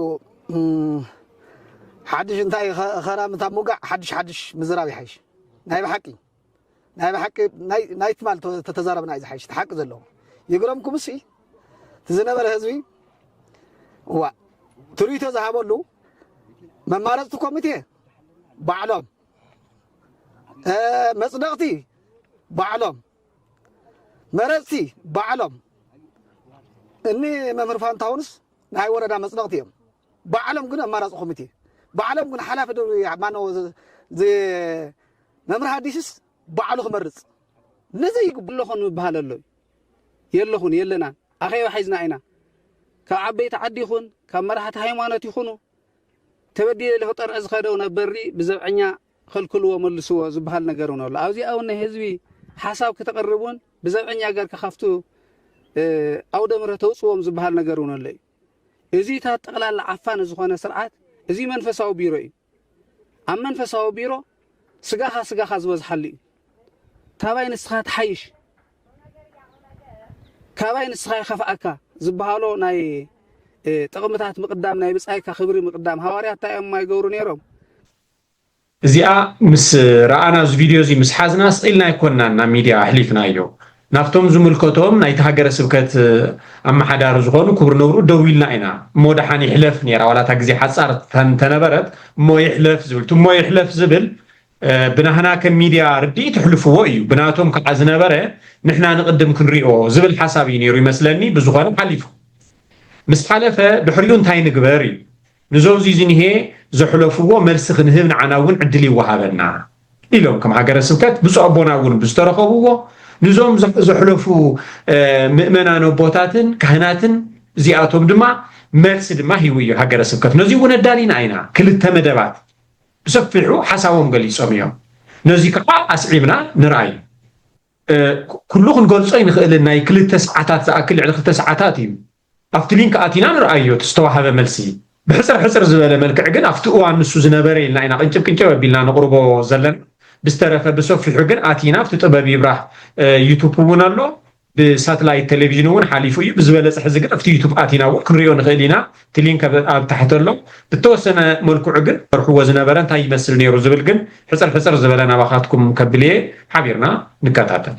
ሓድሽ እንታይ خرام ታሙጋ ሓድሽ ምዝራብ ይሓይሽ ናይ በሐቂ ናይ ትማል ተተዛረብና ይሓይሽ ተሐቅ ዘሎ ይግረምኩም እሲ ትዝነበረ ህዝቢ ዋ ትሪቶ ዝሃበሉ መማረጽ ኮሚቴ ባዕሎም መጽደቅቲ ባዕሎም مرسي بعلم إني ممر فانتاونس نهاي وردا مصدقتهم بعلم قلنا مرس قومتي بعلم قلنا حلاف مانو زي ممر حديث بعلو مرس نزي يقول لهم بهالله يلهون يلنا أخي وحيزنا عنا كعبيت عديخون كمرحة هيمانات يخونوا تبدي له طر أزخدونا بري بزبعنا خلكلوا وملسوا زبهال نجارونا لا أوزي أو نهزبي حساب كتقربون بزبعنا قال كخفتو أو دمرته وصوم زبهال نجارونا اللي إذا تقلال عفان زخانة سرعات إذا منفسه بيروي أم منفسه بيرو سجاها زوز حلي تابين السخات حيش كابين السخات خفأك زبهالو ناي تقمتات مقدام ناي بس أيك خبري مقدام هواريات تايم ما يجورون يروم زيا مس رأنا فيديو زي مس حزنا سئلنا يكوننا ميديا حليفنا يو نفتهم زملكتهم نايت هاجر سبكت أما حدا رزقون كبر نورو دويلنا إنا مودا حاني حلف نيرا ولا تجزي حصار تنبرت مو يحلف زبل تم مو يحلف زبل بنا هنا كميديا ردي تحلفوا ويو بناتهم كعزنا برا نحنا نقدم كنريو زبل حسابين يرو مثلني بزغان حليفه مس حلفه بحريون تاي نقبري نزوزي زينه زحلفوا مرسخ نهبن عناون عدلي وهابنا إلهم كم هاجر سبكت بصعبونا ون بسترخوا نزوم زحلفوا مؤمنان وبوتاتن كهناتن زياتهم دما مرس دما هيويو هاجر سبكت نزي وندالين عينا كل التمدبات بسفحوا حساوهم قال يسميهم نزي كقا أسعيبنا نرأي كلهم قول صين خلنا كل التسعات أكل على التسعات أفتلين كأتينا نرأيه تستوى هذا ملسي بحسر زبالة ملك عقل أفتقوا عن نسو زنابرين لأينا كنشب بيلنا نقربو زلن بسترفة بسوف الحقن آتينا فتطبع بيبراح يوتيوب ونالو بساتلايت تلفزيون حاليفوي بزبالة سحزقر أفتي يوتيوب آتينا وكنريون غيلينا تلينك تحت له بتوسنا ملك عقل فرحوا زنابرين تاي يمثل نيرو زبالقن حسر زبالنا باخاتكم مكبلية حبيرنا نكاتاتل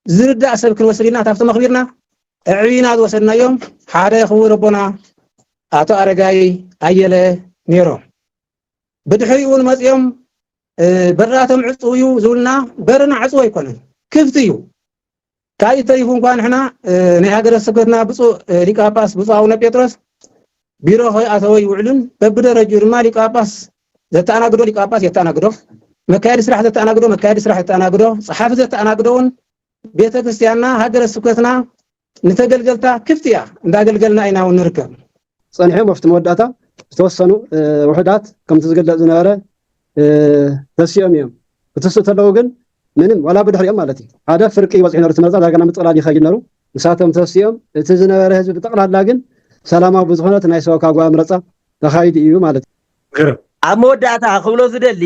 زرد أسل كل وسرينا تافت مخبيرنا عينا وسرنا يوم حارة يخوي ربنا أتو أرجعي أيله نيرو بدحيون مزيم براتهم عصويو زولنا برنا عصوي يكونن كفتيو كاي تيفون كان احنا نهاجر سكتنا بصو ليقاباس بصاونا بيتروس بيرو هي أتوي يوعلن ببدرجه ما ليقاباس زتاناغدو ليقاباس يتاناغدو مكايد سرح زتاناغدو مكايد سرح يتاناغدو صحافه زتاناغدون ቤተ ክርስቲያንና ሀገረ ስብከትና ንተገልገልታ ክፍትያ እንዳገልገልና ኢና ንርከብ صنيحهم وفت موداتا توسنوا وحدات كم تزغل زناره تسيم يوم بتسطلو ግን ምንም ወላ በድህሪያ ማለት አዳ ፍርቂ ወጽ ነው ተመዛ ዳገና መጥላዲ ኸይነሩ ንሳተም ተስዮም እቲ ዝነበረ ህዝብ ተጠቅላላ ግን ሰላማዊ ብዙነት ናይ ሰው ካጓ ምረጻ ተኻይድ እዩ ማለት ኣብ መወዳእታ ክብሎ ዝደሊ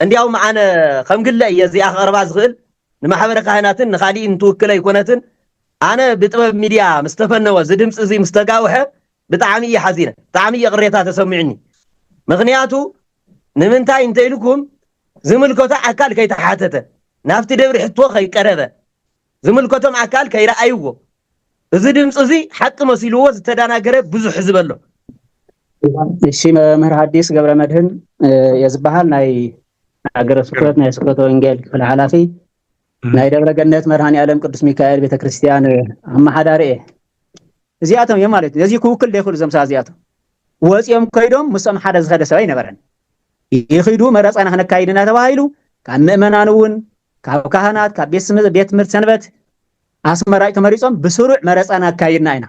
እንዲያው ማዓነ ከምግለ የዚያ ቀርባ ዝኽእል ንማሕበረ ካህናትን ንኻሊእን ትውክለ ይኮነትን ኣነ ብጥበብ ሚድያ ምስተፈነወ ዝድምጽ እዚ ምስተጋውሐ ብጣዕሚ ይሓዚነ ብጣዕሚ ይቅሬታ ተሰሚዕኒ ምክንያቱ ንምንታይ እንተይልኩም ዝምልከቶ ኣካል ከይተሓተተ ናፍቲ ደብሪ ሕቶ ከይቀረበ ዝምልከቶም ኣካል ከይረኣይዎ እዚ ድምጽ እዚ ሓቂ መሲልዎ ዝተዳናገረ ብዙሕ ህዝብ ኣሎ እሺ መምህር ሐዲስ ገብረ መድህን የዝባሃል ናይ ሀገረ ስብከት ናይ ስብከተ ወንጌል ክፍለ ኃላፊ ናይ ደብረ ገነት መድኃኔ ዓለም ቅዱስ ሚካኤል ቤተክርስቲያን አማሓዳሪ እዚያቶም የማለት እዚ ኩውክል ደይኹል ዘምሳ እዚያቶም ወጽዮም ከይዶም ሙሰም ሓደ ዝኸደ ሰባይ ነበረን ይኺዱ መረጻና ከነካይድና ተባሂሉ ካብ ምእመናንውን ካብ ካህናት ካብ ቤት ትምህርት ሰንበት አስመራጭ ተመሪጾም ብስሩዕ መረጻና አካይድና ኢና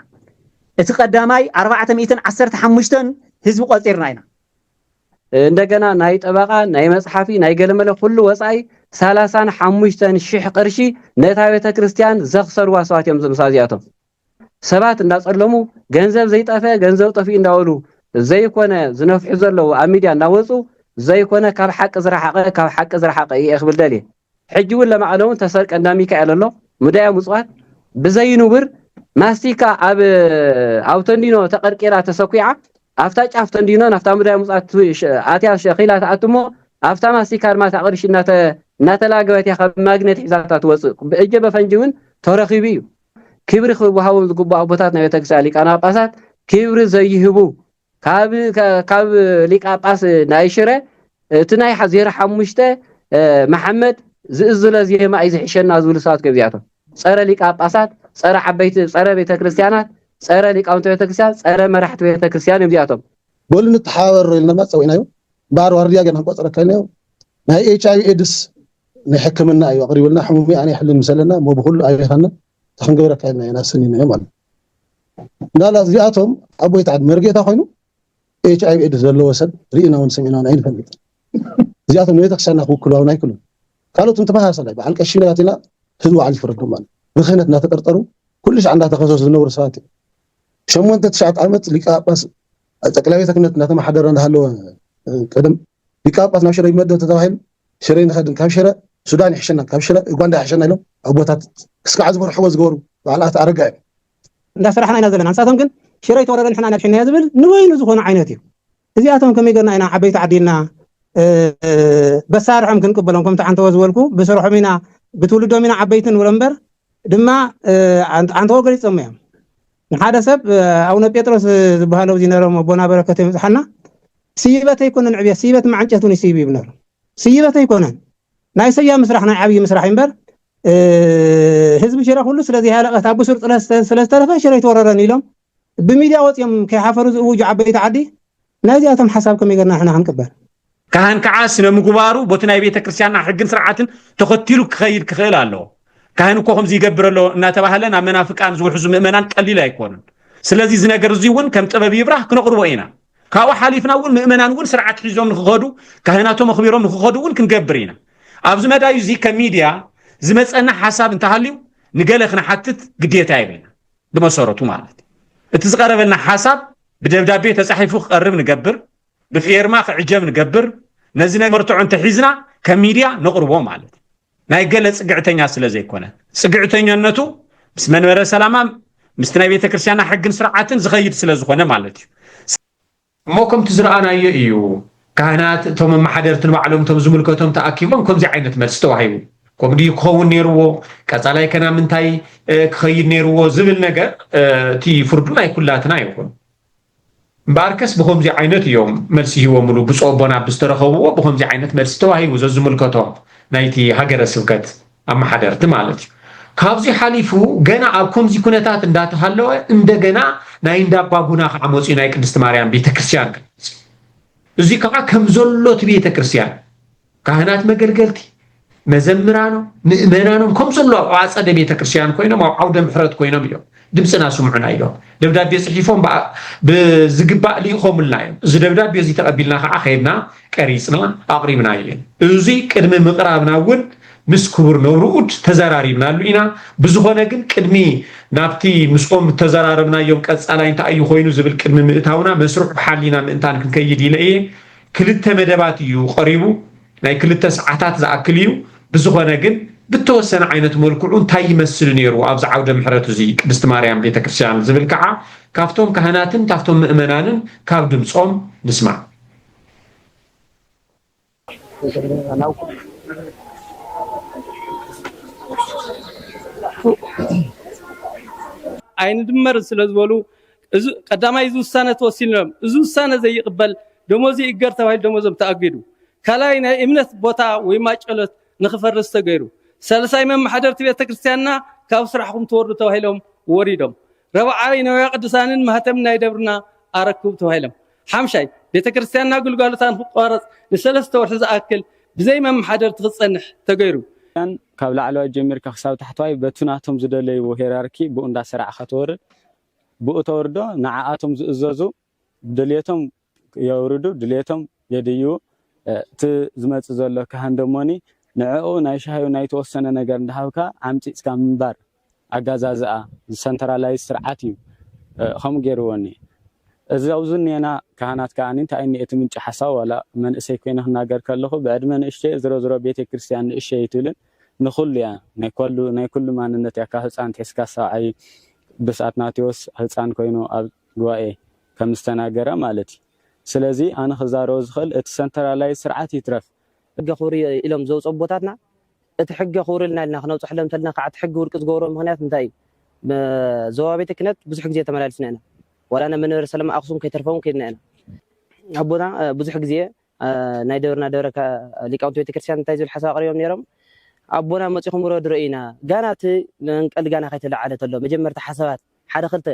እቲ ቀዳማይ 415 ህዝብ ቆጽርና ኢና እንደገና ናይ ጠበቃ ናይ መጽሐፊ ናይ ገለመለ ሁሉ ወጻይ 35000 ቅርሺ ነታ ቤተ ክርስቲያን ዘኽሰሩዋ ሰባት እዮም ዘምሳዚያቶም ሰባት እንዳጸለሙ ገንዘብ ዘይጠፈ ገንዘብ ጠፊ እንዳወሉ ዘይኮነ ዝነፍሑ ዘለው ኣብ ሚድያ እንዳወጹ ዘይኮነ ካብ ሓቂ ዝረሓቀ ይኽብል ደሊ ሕጂውን ለማዕለውን ተሰርቀ እንዳ ሚካኤል ኣሎ ሙዳያ ምጽዋት ብዘይንብር ማስቲካ ኣብ አውተንዲኖ ተቀርቂራ ተሰኩዓ አፍታ ጫፍ ተንዲኖ ናፍታ ሙዳያ ምጽዋት አትያ ሸኺላ ተአትሞ አፍታ ማስቲካ ድማ ታቅርሽ እናተላገበት ያ ማግኔት ሒዛታት ወጽ በእጀ በፈንጂውን ተረኺቢ ክብሪ ክወሃቦም ዝግባእ ቦታት ናይ ቤተክርስቲያን ሊቃነ ጳጳሳት ክብሪ ዘይህቡ ካብ ሊቃነ ጳጳስ ናይ ሽረ እቲ ናይ 05 መሐመድ ዝእዝለ ዜማ ይዝሕሸና ዝብል ሰባት ከብያቶም ጸረ ሊቃነ ጳጳሳት ጸረ ዓበይቲ ጸረ ቤተክርስቲያናት ጸረ ሊቃውንተ ቤተክርስቲያን ጸረ መራሕቲ ቤተክርስቲያን እብዚያቶም ቦል ንተሓወር ኢልና ማጽዊናዮ ባር ዋርዲያ ገና ቆጽረ ከነዮ ናይ ኤችአይቪ ኤድስ ናይ ሕክምና እዩ አቅሪብልና ሕሙሚ ኣነ ይሕልም ሰለና ሞብኹሉ ኣይኻና ተኽንገብረ ከልና ያናስኒና ማለት እንዳላ እዚኣቶም ኣቦይታ መርጌታ ኮይኑ ኤችአይቪ ኤድስ ዘለዎ ሰብ ሪኢናውን ሰሚናውን ኣይንፈልጥ እዚኣቶም ቤተክርስቲያንና ክውክሉ ኣይክሉ ካልኦትም ተመሳሳላይ በዓል ቀሺ ነጋቲና ህዝቡ ዓል ይፍረዱ ማለት ብኽነት እናተጠርጠሩ ኩልሽ አንዳ ተኸሰሱ ዝነብሩ ሰባት 8-9 ዓመት ሊቀ ጳጳስ ጠቅላይ ቤተ ክህነት እናተማሓደረ እንዳሃለወ ቀደም ሊቀ ጳጳስ ናብ ሽረ ይመደብ ተባሂሉ ሽረ ንኸድን ካብ ሽረ ሱዳን ይሕሸና ካብ ሽረ ኡጋንዳ ይሕሸና ኢሎም ኣቦታት ክስካዕ ዝመርሕዎ ዝገበሩ በዓላት ኣረጋይ እንዳስራሕና ኢና ዘለና ንሳቶም ግን ሽረ ይተወረረን ሕና ናብሽና ዝብል ንወይኑ ዝኾነ ዓይነት እዩ እዚኣቶም ከመይ ገርና ኢና ዓበይቲ ዓዲልና በሳርሖም ክንቅበሎም ከምቲ ሓንተ ዝበልኩ ብስርሖም ኢና ብትውልዶም ኢና ዓበይትን ወረምበር ድማ አንተ ወገሪጾም እዮም ንሓደ ሰብ አቡነ ጴጥሮስ ዝበሃለው ዝነረም አቦና በረከተ ይብጽሐና ሲይበት ይኮነን ዕብየ ሲይበት ማዕንጨቱን ይሲብ ይብነሩ ሲይበት ይኮነን ናይ ሰያ መስራሕ ናይ ዓብይ መስራሕ ይምበር ህዝብ ሽረ ሁሉ ስለዚህ ያለቀት አቡሱር ስለስተረፈ ሽረ ይተወረረን ኢሎም በሚዲያ ወጥዮም ከሓፈሩ ዝውጅ ዓበይቲ ዓዲ ናይዚያቶም ሐሳብ ከመይ ገርና ሕና ክንቅበል ካህን ከዓ ስነ ምግባሩ ቦት ናይ ቤተ ክርስቲያንና ሕግን ስርዓትን ተኸቲሉ ክኸይድ ክኽእል ኣለዎ ካህን እኮ ከምዚ ይገብረሎ እናተባህለን ኣብ መናፍቃን ዝውሕዙ ምእመናን ቀሊል ኣይኮኑን ስለዚ እዚ ነገር እዚ እውን ከም ጥበብ ይብራህ ክነቅርቦ ኢና ካብኡ ሓሊፍና እውን ምእመናን እውን ስርዓት ሒዞም ንክኸዱ ካህናቶም ኣኽቢሮም ንክኸዱ እውን ክንገብር ኢና ኣብዚ መዳዩ እዚ ከም ሚድያ ዝመፀና ሓሳብ እንተሃልዩ ንገለ ክነሓትት ግዴታ ይብልና ብመሰረቱ ማለት እቲ ዝቀረበልና ሓሳብ ብደብዳቤ ተጻሒፉ ክቀርብ ንገብር ብፌርማ ክዕጀብ ንገብር ነዚ ነገር ተዖንተ ሒዝና ከም ሚድያ ነቅርቦ ማለት ናይ ገለ ጽግዕተኛ ስለ ዘይኮነ ጽግዕተኛነቱ ምስ መንበረ ሰላማ ምስ ናይ ቤተ ክርስቲያንና ሕግን ስርዓትን ዝኸይድ ስለ ዝኾነ ማለት እዩ እሞ ከምቲ ዝረኣናዮ እዩ ካህናት እቶም መሓደርትን ባዕሎም እቶም ዝምልከቶም ተኣኪቦም ከምዚ ዓይነት መልሲ ተዋሂቡ ከምዲ ክኸውን ነይርዎ ቀጻላይ ከና ምንታይ ክኸይድ ነይርዎ ዝብል ነገር እቲ ፍርዱ ናይ ኩላትና ይኹን እምበኣርከስ ብከምዚ ዓይነት እዮም መልሲ ሂቦምሉ ብፆቦና ብዝተረኸብዎ ብከምዚ ዓይነት መልሲ ተዋሂቡ ዘዝምልከቶም ናይቲ ሃገረ ስብከት ኣመሓደርቲ ማለት እዩ ካብዚ ሓሊፉ ገና ኣብ ከምዚ ኩነታት እንዳተሃለወ እንደገና ናይ እንዳባጉና ከዓ መፅኡ ናይ ቅድስቲ ማርያም ቤተክርስቲያን እዚ ከዓ ከም ዘሎ እቲ ቤተክርስቲያን ካህናት መገልገልቲ መዘምራኖም ምእመናኖም ከምዘሎ ኣፀደ ቤተክርስትያን ኮይኖም ኣብ ዓውደ ምሕረት ኮይኖም እዮም ድምፅና ስምዑና ኢሎም ደብዳቤ ፅሒፎም ብዝግባእ ልኢኾምልና እዮም እዚ ደብዳቤ እዚ ተቐቢልና ከዓ ከይድና ቀሪፅና ኣቕሪብና እየን እዚ ቅድሚ ምቕራብና እውን ምስ ክቡር ነብርኡድ ተዘራሪብናሉ ኢና ብዝኾነ ግን ቅድሚ ናብቲ ምስኦም ተዘራረብናዮም ቀፃላይ እንታይ እዩ ኮይኑ ዝብል ቅድሚ ምእታውና መስሩዕ ብሓሊና ምእንታን ክንከይድ ኢለ እየ ክልተ መደባት እዩ ቀሪቡ ናይ ክልተ ሰዓታት ዝኣክል እዩ ብዝኾነ ግን ብተወሰነ ዓይነት መልክዑ እንታይ ይመስል ነይሩ ኣብዚ ዓውደ ምሕረት እዚ ቅድስቲ ማርያም ቤተክርስትያን ዝብል ከዓ ካብቶም ካህናትን ካብቶም ምእመናንን ካብ ድምፆም ንስማዕ አይን ድመር ስለዝበሉ እዚ ቀዳማይ እዚ ውሳነ ተወሲኖም እዚ ውሳነ ዘይቅበል ደሞዚ ይገር ተባሂሉ ደሞዞም ተኣጊዱ ካልኣይ ናይ እምነት ቦታ ወይ ማጨለት ንኽፈርስ ተገይሩ ሳልሳይ መማሕደርቲ ቤተክርስትያንና ካብ ስራሕኩም ትወርዱ ተባሂሎም ወሪዶም ረብዓይ ነዋያ ቅዱሳንን ማህተም ናይ ደብርና ኣረክቡ ተባሂሎም ሓምሻይ ቤተክርስትያንና ግልጋሎታን ክቋረፅ ንሰለስተ ወርሒ ዝኣክል ብዘይ መማሕደርቲ ክፀንሕ ተገይሩ ካብ ላዕለዋይ ጀሚርካ ክሳብ ታሕተዋይ በቱናቶም ዝደለይዎ ሄራርኪ ብኡ እንዳሰራዕካ ትወርድ ብኡ ተወርዶ ንዓኣቶም ዝእዘዙ ድሌቶም የውርዱ ድሌቶም የድዩ እቲ ዝመፅእ ዘሎ ካህን ደሞኒ ንዕኡ ናይ ሻሂው ናይ ተወሰነ ነገር እንዳሃብካ ዓምፂፅካ ምንባር ኣጋዛዝኣ ሰንትራላይዝ ስርዓት እዩ ከምኡ ገይርዎኒ እዚ ኣብዚ ኔና ካህናት ከዓኒ እንታይ እኒ እቲ ምንጭ ሓሳብ ዋላ መንእሰይ ኮይነ ክናገር ከለኹ ብዕድመ ንእሽተይ ዝሮ ቤተክርስትያን ንእሽተይ ይትብልን ንኩሉ እያ ናይ ኩሉ ማንነት እያ ካብ ህፃን ቴስካ ሰብዓይ ብስኣት ናቴዎስ ህፃን ኮይኑ ኣብ ጉባኤ ከም ዝተናገረ ማለት እዩ ስለዚ ኣነ ክዛረቦ ዝኽእል እቲ ሰንትራላይዝ ስርዓት ይትረፍ ሕጊ ክብሪ ኢሎም ዘውፅኡ ቦታትና እቲ ሕጊ ክብሪ ኢልና ክነብፅሕሎም ተለና ከዓ እቲ ሕጊ ውድቂ ዝገብሮ ምክንያት እንታይ እዩ ዞባ ቤተ ክህነት ብዙሕ ግዜ ተመላልስና ኢና ወላና መንበረ ሰላም ኣክሱም ከይተርፈውን ከይድና ኢና ኣቦና ብዙሕ ግዜ ናይ ደብርና ደብረ ሊቃውንቲ ቤተክርስትያን እንታይ ዝብል ሓሳብ ኣቕሪቦም ነይሮም ኣቦና መፂኹም ውረዱ ረኢና ጋና እቲ መንቀል ጋና ከይተላዓለ ተሎ መጀመርታ ሓሳባት ሓደ ክልተ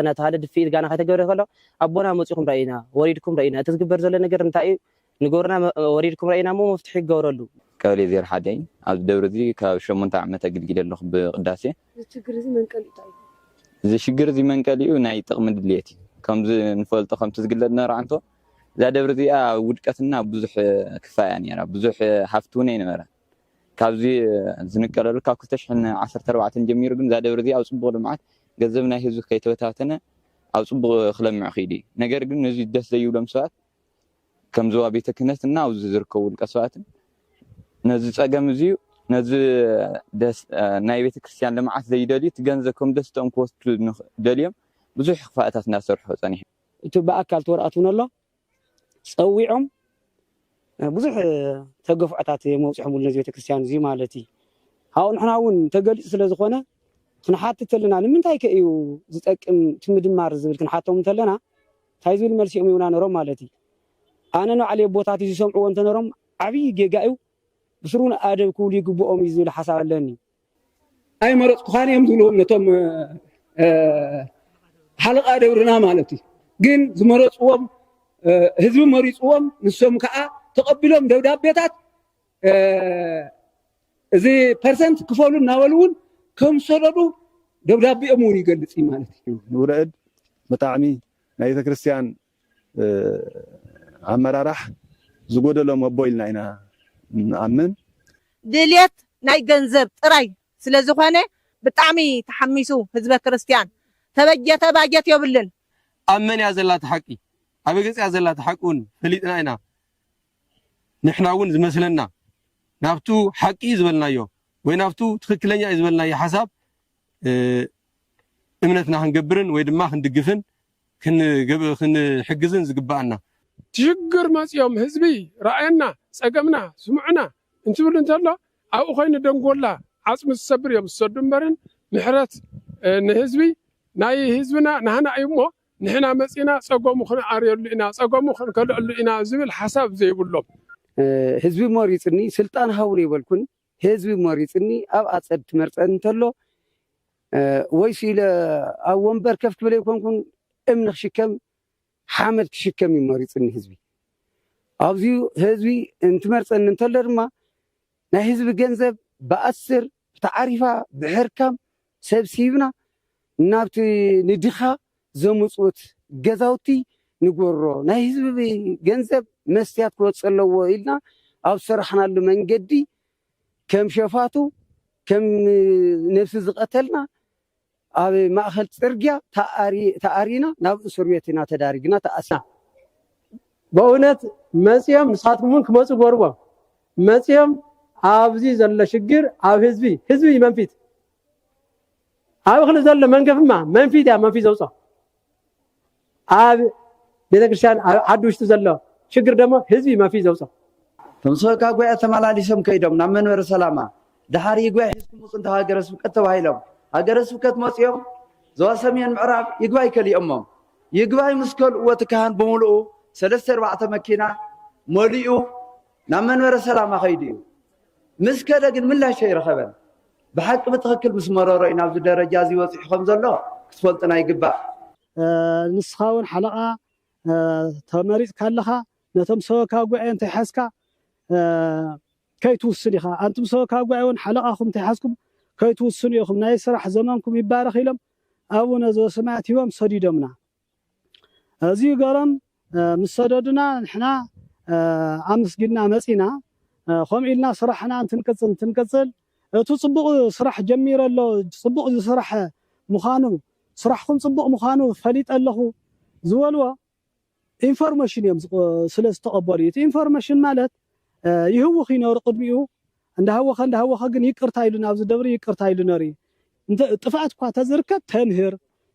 እናተባሃለ ድፊኢት ጋና ከይተገብረ ከሎ ኣቦና መፂኹም ረኢና ወሪድኩም ረኢና እቲ ዝግበር ዘሎ ነገር እንታይ እዩ ንጎርና ወሪድኩም ረኢና ሞ መፍትሒ ይገብረሉ ቀበሌ 01 ኣብ ደብረ እዚ ካብ 8 ዓመት ኣገልግል ኣለኹ ብቅዳሴ እዚ ሽግር እዚ መንቀል እዩ ናይ ጥቕሚ ድልየት እዩ ከምዚ ንፈልጦ ከምቲ ዝግለጥ ነራንቶ እዛ ደብረ እዚኣ ውድቀትና ብዙሕ ክፋያ ነይራ ብዙሕ ሃፍቲ እውን ኣይነበረ ካብዚ ዝንቀለሉ ካብ 2014 ጀሚሩ ግን እዛ ደብረ እዚኣ ኣብ ፅቡቅ ልምዓት ገንዘብ ናይ ህዝቢ ከይተበታተነ ኣብ ፅቡቅ ክለምዕ ኺዱ ነገር ግን ነዚ ደስ ዘይብሎም ሰባት ከም ዞባ ቤተ ክህነት እና ኣብዚ ዝርከቡ ውልቀ ሰባትን ነዚ ፀገም እዚዩ ነዚ ናይ ቤተ ክርስቲያን ልምዓት ዘይደልዩ እቲ ገንዘብ ከም ደስተኦም ክወስዱ ደልዮም ብዙሕ ክፋእታት እናሰርሑ ፀኒሖም እቲ ብኣካል ተወርኣቱን ኣሎ ፀዊዖም ብዙሕ ተገፍዖታት የመውፅሖም ነዚ ቤተ ክርስቲያን እዚ ማለት እዩ ሃው ንሕና እውን ተገሊፁ ስለ ዝኾነ ክንሓትት ኣለና ንምንታይ ከ እዩ ዝጠቅም ትምድማር ዝብል ክንሓቶም እንተለና እንታይ ዝብል መልሲኦም ይብና ነሮም ማለት እዩ ኣነ ንባዕለይ ቦታት ዝሰምዕዎ እንተነሮም ዓብዪ ጌጋ እዩ ብስሩን ኣደብ ክብሉ ይግብኦም እዩ ዝብል ሓሳብ ኣለኒ ኣይመረፅኩኻን እዮም ዝብልዎም ነቶም ሓለቓ ደብርና ማለት እዩ ግን ዝመረፅዎም ህዝቢ መሪፅዎም ንሶም ከዓ ተቐቢሎም ደብዳቤታት እዚ ፐርሰንት ክፈሉ እናበሉ እውን ከም ሰደዱ ደብዳቤኦም እውን ይገልፅ ማለት እዩ ንውረድ ብጣዕሚ ናይ ቤተ ክርስቲያን ኣመራራሕ ዝጎደሎም ኣቦ ኢልና ኢና ንኣምን ድልየት ናይ ገንዘብ ጥራይ ስለ ዝኾነ ብጣዕሚ ተሓሚሱ ህዝበ ክርስቲያን ተበጀተ ባጀት የብልን ኣብ መን እያ ዘላ ሓቂ ኣብ ገጽ እያ ዘላ ሓቂ እውን ፈሊጥና ኢና ንሕና እውን ዝመስለና ናብቱ ሓቂ ዝበልናዮ ወይ ናብቱ ትክክለኛ ዝበልናዮ ሓሳብ እምነትና ክንገብርን ወይ ድማ ክንድግፍን ክንሕግዝን ዝግባአና ችግር መፅዮም ህዝቢ ራእየና ፀገምና ስምዑና እንትብል እንተሎ ኣብኡ ኮይኑ ደንጎላ ዓፅሚ ዝሰብር እዮም ዝሰዱ እምበርን ምሕረት ንህዝቢ ናይ ህዝብና ናህና እዩ እሞ ንሕና መፂና ፀገሙ ክንዓርየሉ ኢና ፀገሙ ክንከልአሉ ኢና ዝብል ሓሳብ ዘይብሎም ህዝቢ መሪፅኒ ስልጣን ሃውን ይበልኩን ህዝቢ መሪፅኒ ኣብ ኣፀድ ትመርፀን እንተሎ ወይ ሲለ ኣብ ወንበር ከፍ ክብል ይኮንኩን እምኒ ክሽከም ሓመድ ክሽከም ይመሪፅኒ ህዝቢ ኣብዚ ህዝቢ እንትመርፀኒ እንተሎ ድማ ናይ ህዝቢ ገንዘብ ብኣስር ብተዓሪፋ ብሕርካም ሰብሲብና ናብቲ ንድኻ ዘምፅኡት ገዛውቲ ንጎሮ ናይ ህዝቢ ገንዘብ መስትያት ክወፅእ ኣለዎ ኢልና ኣብ ስራሕናሉ መንገዲ ከም ሸፋቱ ከም ነፍሲ ዝቐተልና ኣብ ማእኸል ፅርግያ ተኣሪና ናብ እስር ቤት ኢና ተዳሪግና ተኣስና በእውነት መፅኦም ንሳትኩምን ክመፁ ገርቦም መፅኦም ኣብዚ ዘሎ ሽግር ኣብ ህዝቢ መንፊት ኣብ እኽሊ ዘሎ መንገፍማ መንፊት እያ መንፊት ዘውፅኦ ኣብ ቤተክርስትያን ዓዲ ውሽጢ ዘሎ ሽግር ደሞ ህዝቢ መንፊት ዘውፅኦቶም ሰበካ ጉያ ተመላሊሶም ከይዶም ናብ መንበሪ ሰላማ ድሓር ይጉያ ሒዝኩም ውፅ እንተ ሃገረ ስብከት ተባሂሎም ሃገረ ስብከት መፅኦም ዞባ ሰሜን ምዕራብ ይግባይ ከሊኦሞም ይግባይ ምስ ከልእዎ እቲ ካህን ብምልኡ 3-4 መኪና መሊኡ ናብ መንበሪ ሰላማ ከይዱ እዩ ምስ ከደ ግን ምላሽ ኣይረኸበን ብሓቂ ብትኽክል ምስ መረሮ ኢና ኣብዚ ደረጃ እዚ ወፂሑ ከም ዘሎ ክትፈልጥና ይግባእ ንስኻ እውን ሓለቓ ተመሪፅካ ኣለኻ ነቶም ሰበካ ጉያ እንተይሓዝካ ከይትውስን ኢኻ ኣንቱም ሰበካ ጉያ እውን ሓለቓኹም እንተይሓዝኩም ከይትውስኑ ኢኹም ናይ ስራሕ ዘመንኩም ይባረኽ ኢሎም ኣቡነ ዘበሰማያት ሂቦም ሰዲዶምና እዚኡ ገሮም ምስ ሰደዱና ንሕና ኣመስጊድና መፂና ከምኡ ኢልና ስራሕና እንትንቅፅል እቲ ፅቡቕ ስራሕ ጀሚረ ኣሎ ፅቡቕ ዝስራሕ ምዃኑ ስራሕኩም ፅቡቕ ምዃኑ ፈሊጥ ኣለኹ ዝበልዎ ኢንፎርሜሽን እዮም ስለ ዝተቐበሉ እቲ ኢንፎርሜሽን ማለት ይህውኽ ይነሩ ቅድሚኡ እንዳሃወኸ ግን ይቅርታ ኢሉ ናብዚ ደብሪ ይቅርታ ኢሉ ነሩ ጥፍኣት እኳ ተዝርከብ ተምህር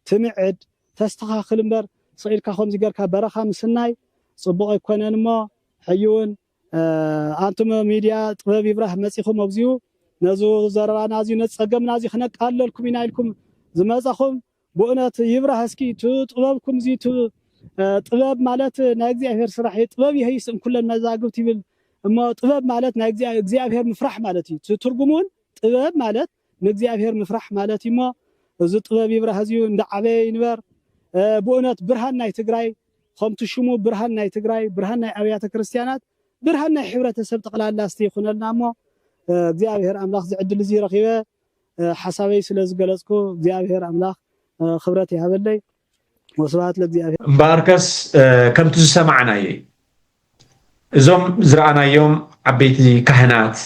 ትምዕድ ተስተኻኽል እምበር ስኢልካ ከምዚ ጌርካ በረኻ ምስናይ ፅቡቕ ኣይኮነን እሞ ሕጂ እውን ኣንቱም ሚድያ ጥበብ ይብራህ መፂኹም ኣብዚኡ ነዚ ዘረባና እዚኡ ነፀገምና እዚ ክነቃለልኩም ኢና ኢልኩም ዝመፃኹም ብእውነት ይብራህ እስኪ ጥበብኩም እዚ ጥበብ ማለት ናይ እግዚኣብሔር ስራሕ እዩ ጥበብ ይህይስም ኩለን መዛግብቲ ይብል እሞ ጥበብ ማለት ናይ እግዚኣብሔር ምፍራሕ ማለት እዩ ትርጉሙን ጥበብ ማለት ንእግዚኣብሔር ምፍራሕ ማለት እዩ እሞ እዚ ጥበብ ይብራህ እዚኡ እንዳዓበየ ይንበር ብእውነት ብርሃን ናይ ትግራይ ከምቲ ሽሙ ብርሃን ናይ ትግራይ ብርሃን ናይ ኣብያተ ክርስቲያናት ብርሃን ናይ ሕብረተሰብ ጠቕላላ እስቲ ይኹነልና እሞ እግዚኣብሔር ኣምላኽ ዝዕድል እዚ ረኺበ ሓሳበይ ስለ ዝገለፅኩ እግዚኣብሔር ኣምላኽ ክብረት ይሃበለይ ወስብሐት ለእግዚኣብሔር እምበኣርከስ ከምቲ ዝሰማዕናየ እዞም ዝረኣናዮም ዓበይቲ ካህናት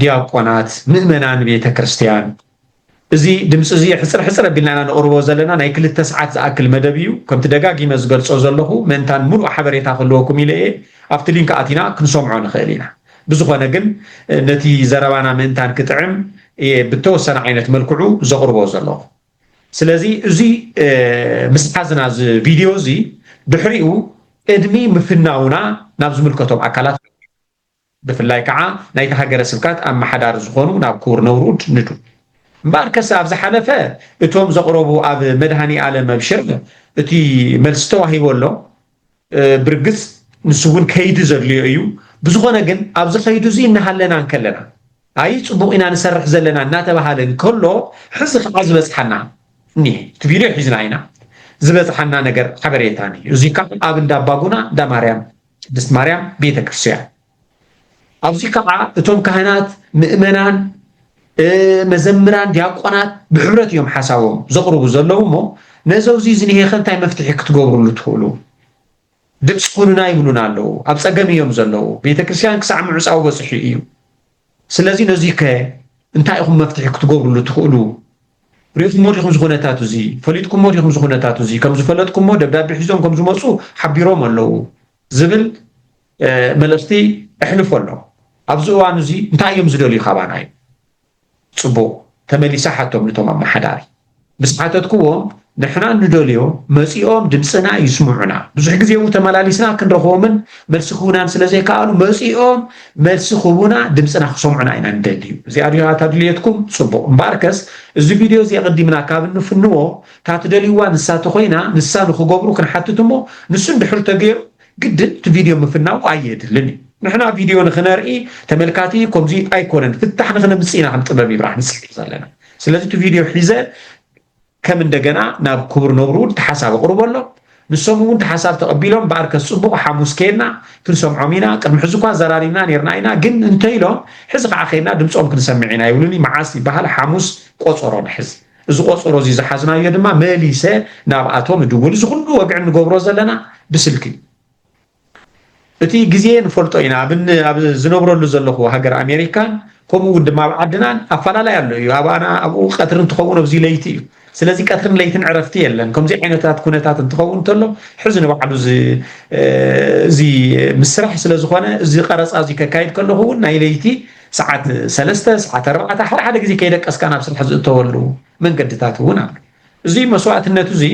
ዲያቆናት ምእመናን ቤተ ክርስቲያን እዚ ድምፂ እዚ ሕፅር ኣቢልና ንቕርቦ ዘለና ናይ 2 ሰዓት ዝኣክል መደብ እዩ ከምቲ ደጋጊመ ዝገልፆ ዘለኹ ምእንታን ሙሉእ ሓበሬታ ክህልወኩም ኢለ እየ ኣብቲ ሊንክ ኣቲና ክንሰምዖ ንኽእል ኢና ብዝኾነ ግን ነቲ ዘረባና ምእንታን ክጥዕም ብተወሰነ ዓይነት መልክዑ ዘቕርቦ ዘለኹ ስለዚ እዚ ምስ ሓዝና ቪድዮ እዚ ድሕሪኡ ቅድሚ ምፍናውና ናብ ዝምልከቶም ኣካላት ብፍላይ ከዓ ናይቲ ሃገረ ስብከት ኣመሓዳሪ ዝኾኑ ናብ ክቡር ነውሩድ ንዱ እምበኣር ከስ ኣብ ዝሓለፈ እቶም ዘቕረቡ ኣብ መድሃኒ ዓለም ኣብሽር እቲ መልሲ ተዋሂቦ ኣሎ ብርግፅ ንሱ እውን ከይዲ ዘድልዮ እዩ ብዝኾነ ግን ኣብዚ ከይዱ እዚ እናሃለና ንከለና ኣይ ፅቡቕ ኢና ንሰርሕ ዘለና እናተባሃለ እንከሎ ሕዚ ከዓ ዝበፅሓና እኒሄ እቲ ቪድዮ ሒዝና ኢና ዝበፅሓና ነገር ሓበሬታን እዩ እዚ ከዓ ኣብ እንዳ ኣባጉና እንዳ ማርያም ቅድስት ማርያም ቤተ ክርስቲያን ኣብዚ ከዓ እቶም ካህናት ምእመናን መዘምራን ዲያቆናት ብሕብረት እዮም ሓሳቦም ዘቕርቡ ዘለዉ እሞ ነዘውዚ ዝኒሄ እንታይ መፍትሒ ክትገብሩሉ ትኽእሉ ድምፂ ኩኑና ይብሉና ኣለዉ ኣብ ፀገም እዮም ዘለዉ ቤተ ክርስቲያን ክሳዕ ምዕፃው በፅሑ እዩ ስለዚ ነዚ ከ እንታይ ኢኹም መፍትሒ ክትገብሩሉ ትኽእሉ ሪኢኹሞ ዲኹም ዝኹነታት እዚ ፈሊጥኩሞ ዲኹም ዝኹነታት እዚ ከም ዝፈለጥኩሞ ደብዳቤ ሒዞም ከም ዝመፁ ሓቢሮም ኣለዉ ዝብል መልእኽቲ ኣሕልፎ ኣሎ ኣብዚ እዋን እዚ እንታይ እዮም ዝደልዩ ካባና እዩ ፅቡቕ ተመሊሳ ሓቶም ነቶም ኣመሓዳሪ ምስ ሓተትክዎም ንሕና ንደልዮ መፂኦም ድምፅና ይስምዑና ብዙሕ ግዜ እውን ተመላሊስና ክንረኽቦምን መልሲ ክቡናን ስለ ዘይከኣሉ መፂኦም መልሲ ክቡና ድምፅና ክሰምዑና ኢና ንደልዩ እዚኣ ድያታ ድልየትኩም ፅቡቕ እምበኣርከስ እዚ ቪድዮ እዚ ቀዲምና ካብ እንፍንዎ እታ ትደልይዋ ንሳ ተኮይና ንሳ ንክገብሩ ክንሓትት እሞ ንሱ እንድሕር ተገይሩ ግድን እቲ ቪድዮ ምፍናው ኣየድልን እዩ ንሕና ቪድዮ ንክነርኢ ተመልካቲ ከምዚ ኣይኮነን ፍታሕ ንክነምፅእ ኢና ክንጥበብ ይብራህ ንፅልእ ዘለና ስለዚ እቲ ቪድዮ ሒዘ ከም እንደገና ናብ ክቡር ነውሩድ ተሓሳብ ኣቕርቦ ኣሎ ንሶምውን ተሓሳብ ተቐቢሎም ባርከ ጽቡቕ ሓሙስ ከና ክንሰምዖም ኢና ቅድሚ ሕዚ እኳ ዘራሪብና ነርና ኢና ግን እንተኢሎም ሕዚ ከዓ ከና ድምፆም ክንሰምዕ ኢና ይብሉኒ መዓስ ይበሃል ሓሙስ ቆፀሮ ንሕዝ እዚ ቆፀሮ እዚ ዝሓዝናዮ ድማ መሊሰ ናብኣቶም ድውል እዚ ኩሉ ወግዕ ንገብሮ ዘለና ብስልኪ እቲ ግዜ ንፈልጦ ኢና ኣብ ዝነብረሉ ዘለኹ ሃገር ኣሜሪካን ከምኡ ድማ ኣብ ዓድናን ኣፈላላይ ኣሎ እዩ ኣባና ኣብኡ ቀትሪ እንትኸውን ኣብዚ ለይቲ እዩ ስለዚ ቀትርን ለይትን ዕረፍቲ የለን ከምዚ ዓይነታት ኩነታት እንትኸውን እንተሎ ሕዚ ንባዕሉ እዚ ምስራሕ ስለ ዝኾነ እዚ ቀረፃ እዚ ከካይድ ከለኹ እውን ናይ ለይቲ ሰዓት 3 ሰዓት 4 ሓደ ግዜ ከይደቀስካ ናብ ስራሕ ዝእተወሉ መንገድታት እውን ኣሎ እዚ መስዋዕትነት እዚ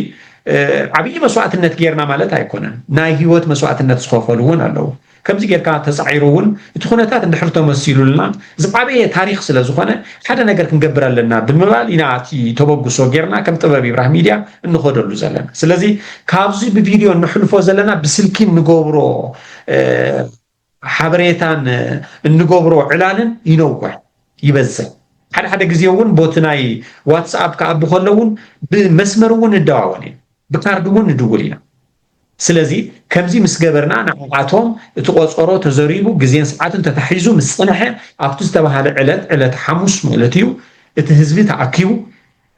ዓብይ መስዋዕትነት ጌርና ማለት ኣይኮነን ናይ ህይወት መስዋዕትነት ዝኸፈሉ እውን ኣለዉ ከምዚ ጌርካ ተፃዒሩ እውን እቲ ኩነታት እንድሕር ተመሲሉልና ዝዓበየ ታሪክ ስለ ዝኾነ ሓደ ነገር ክንገብር ኣለና ብምባል ኢና እቲ ተበግሶ ጌርና ከም ጥበብ ይብራህ ሚድያ እንኸደሉ ዘለና ስለዚ ካብዚ ብቪድዮ እንሕልፎ ዘለና ብስልኪ እንገብሮ ሓበሬታን እንገብሮ ዕላልን ይነውሕ ይበዝሕ ሓደ ግዜ እውን ቦት ናይ ዋትስኣፕ ከኣቢ ከሎ እውን ብመስመር እውን እንደዋወል ኢና ብካርድ እውን ንድውል ኢና ስለዚ ከምዚ ምስ ገበርና ንዓቶም እቲ ቆፀሮ ተዘሪቡ ግዜን ሰዓትን ተታሒዙ ምስ ፀንሐ ኣብቲ ዝተባሃለ ዕለት ሓሙስ ማለት እዩ እቲ ህዝቢ ተኣኪቡ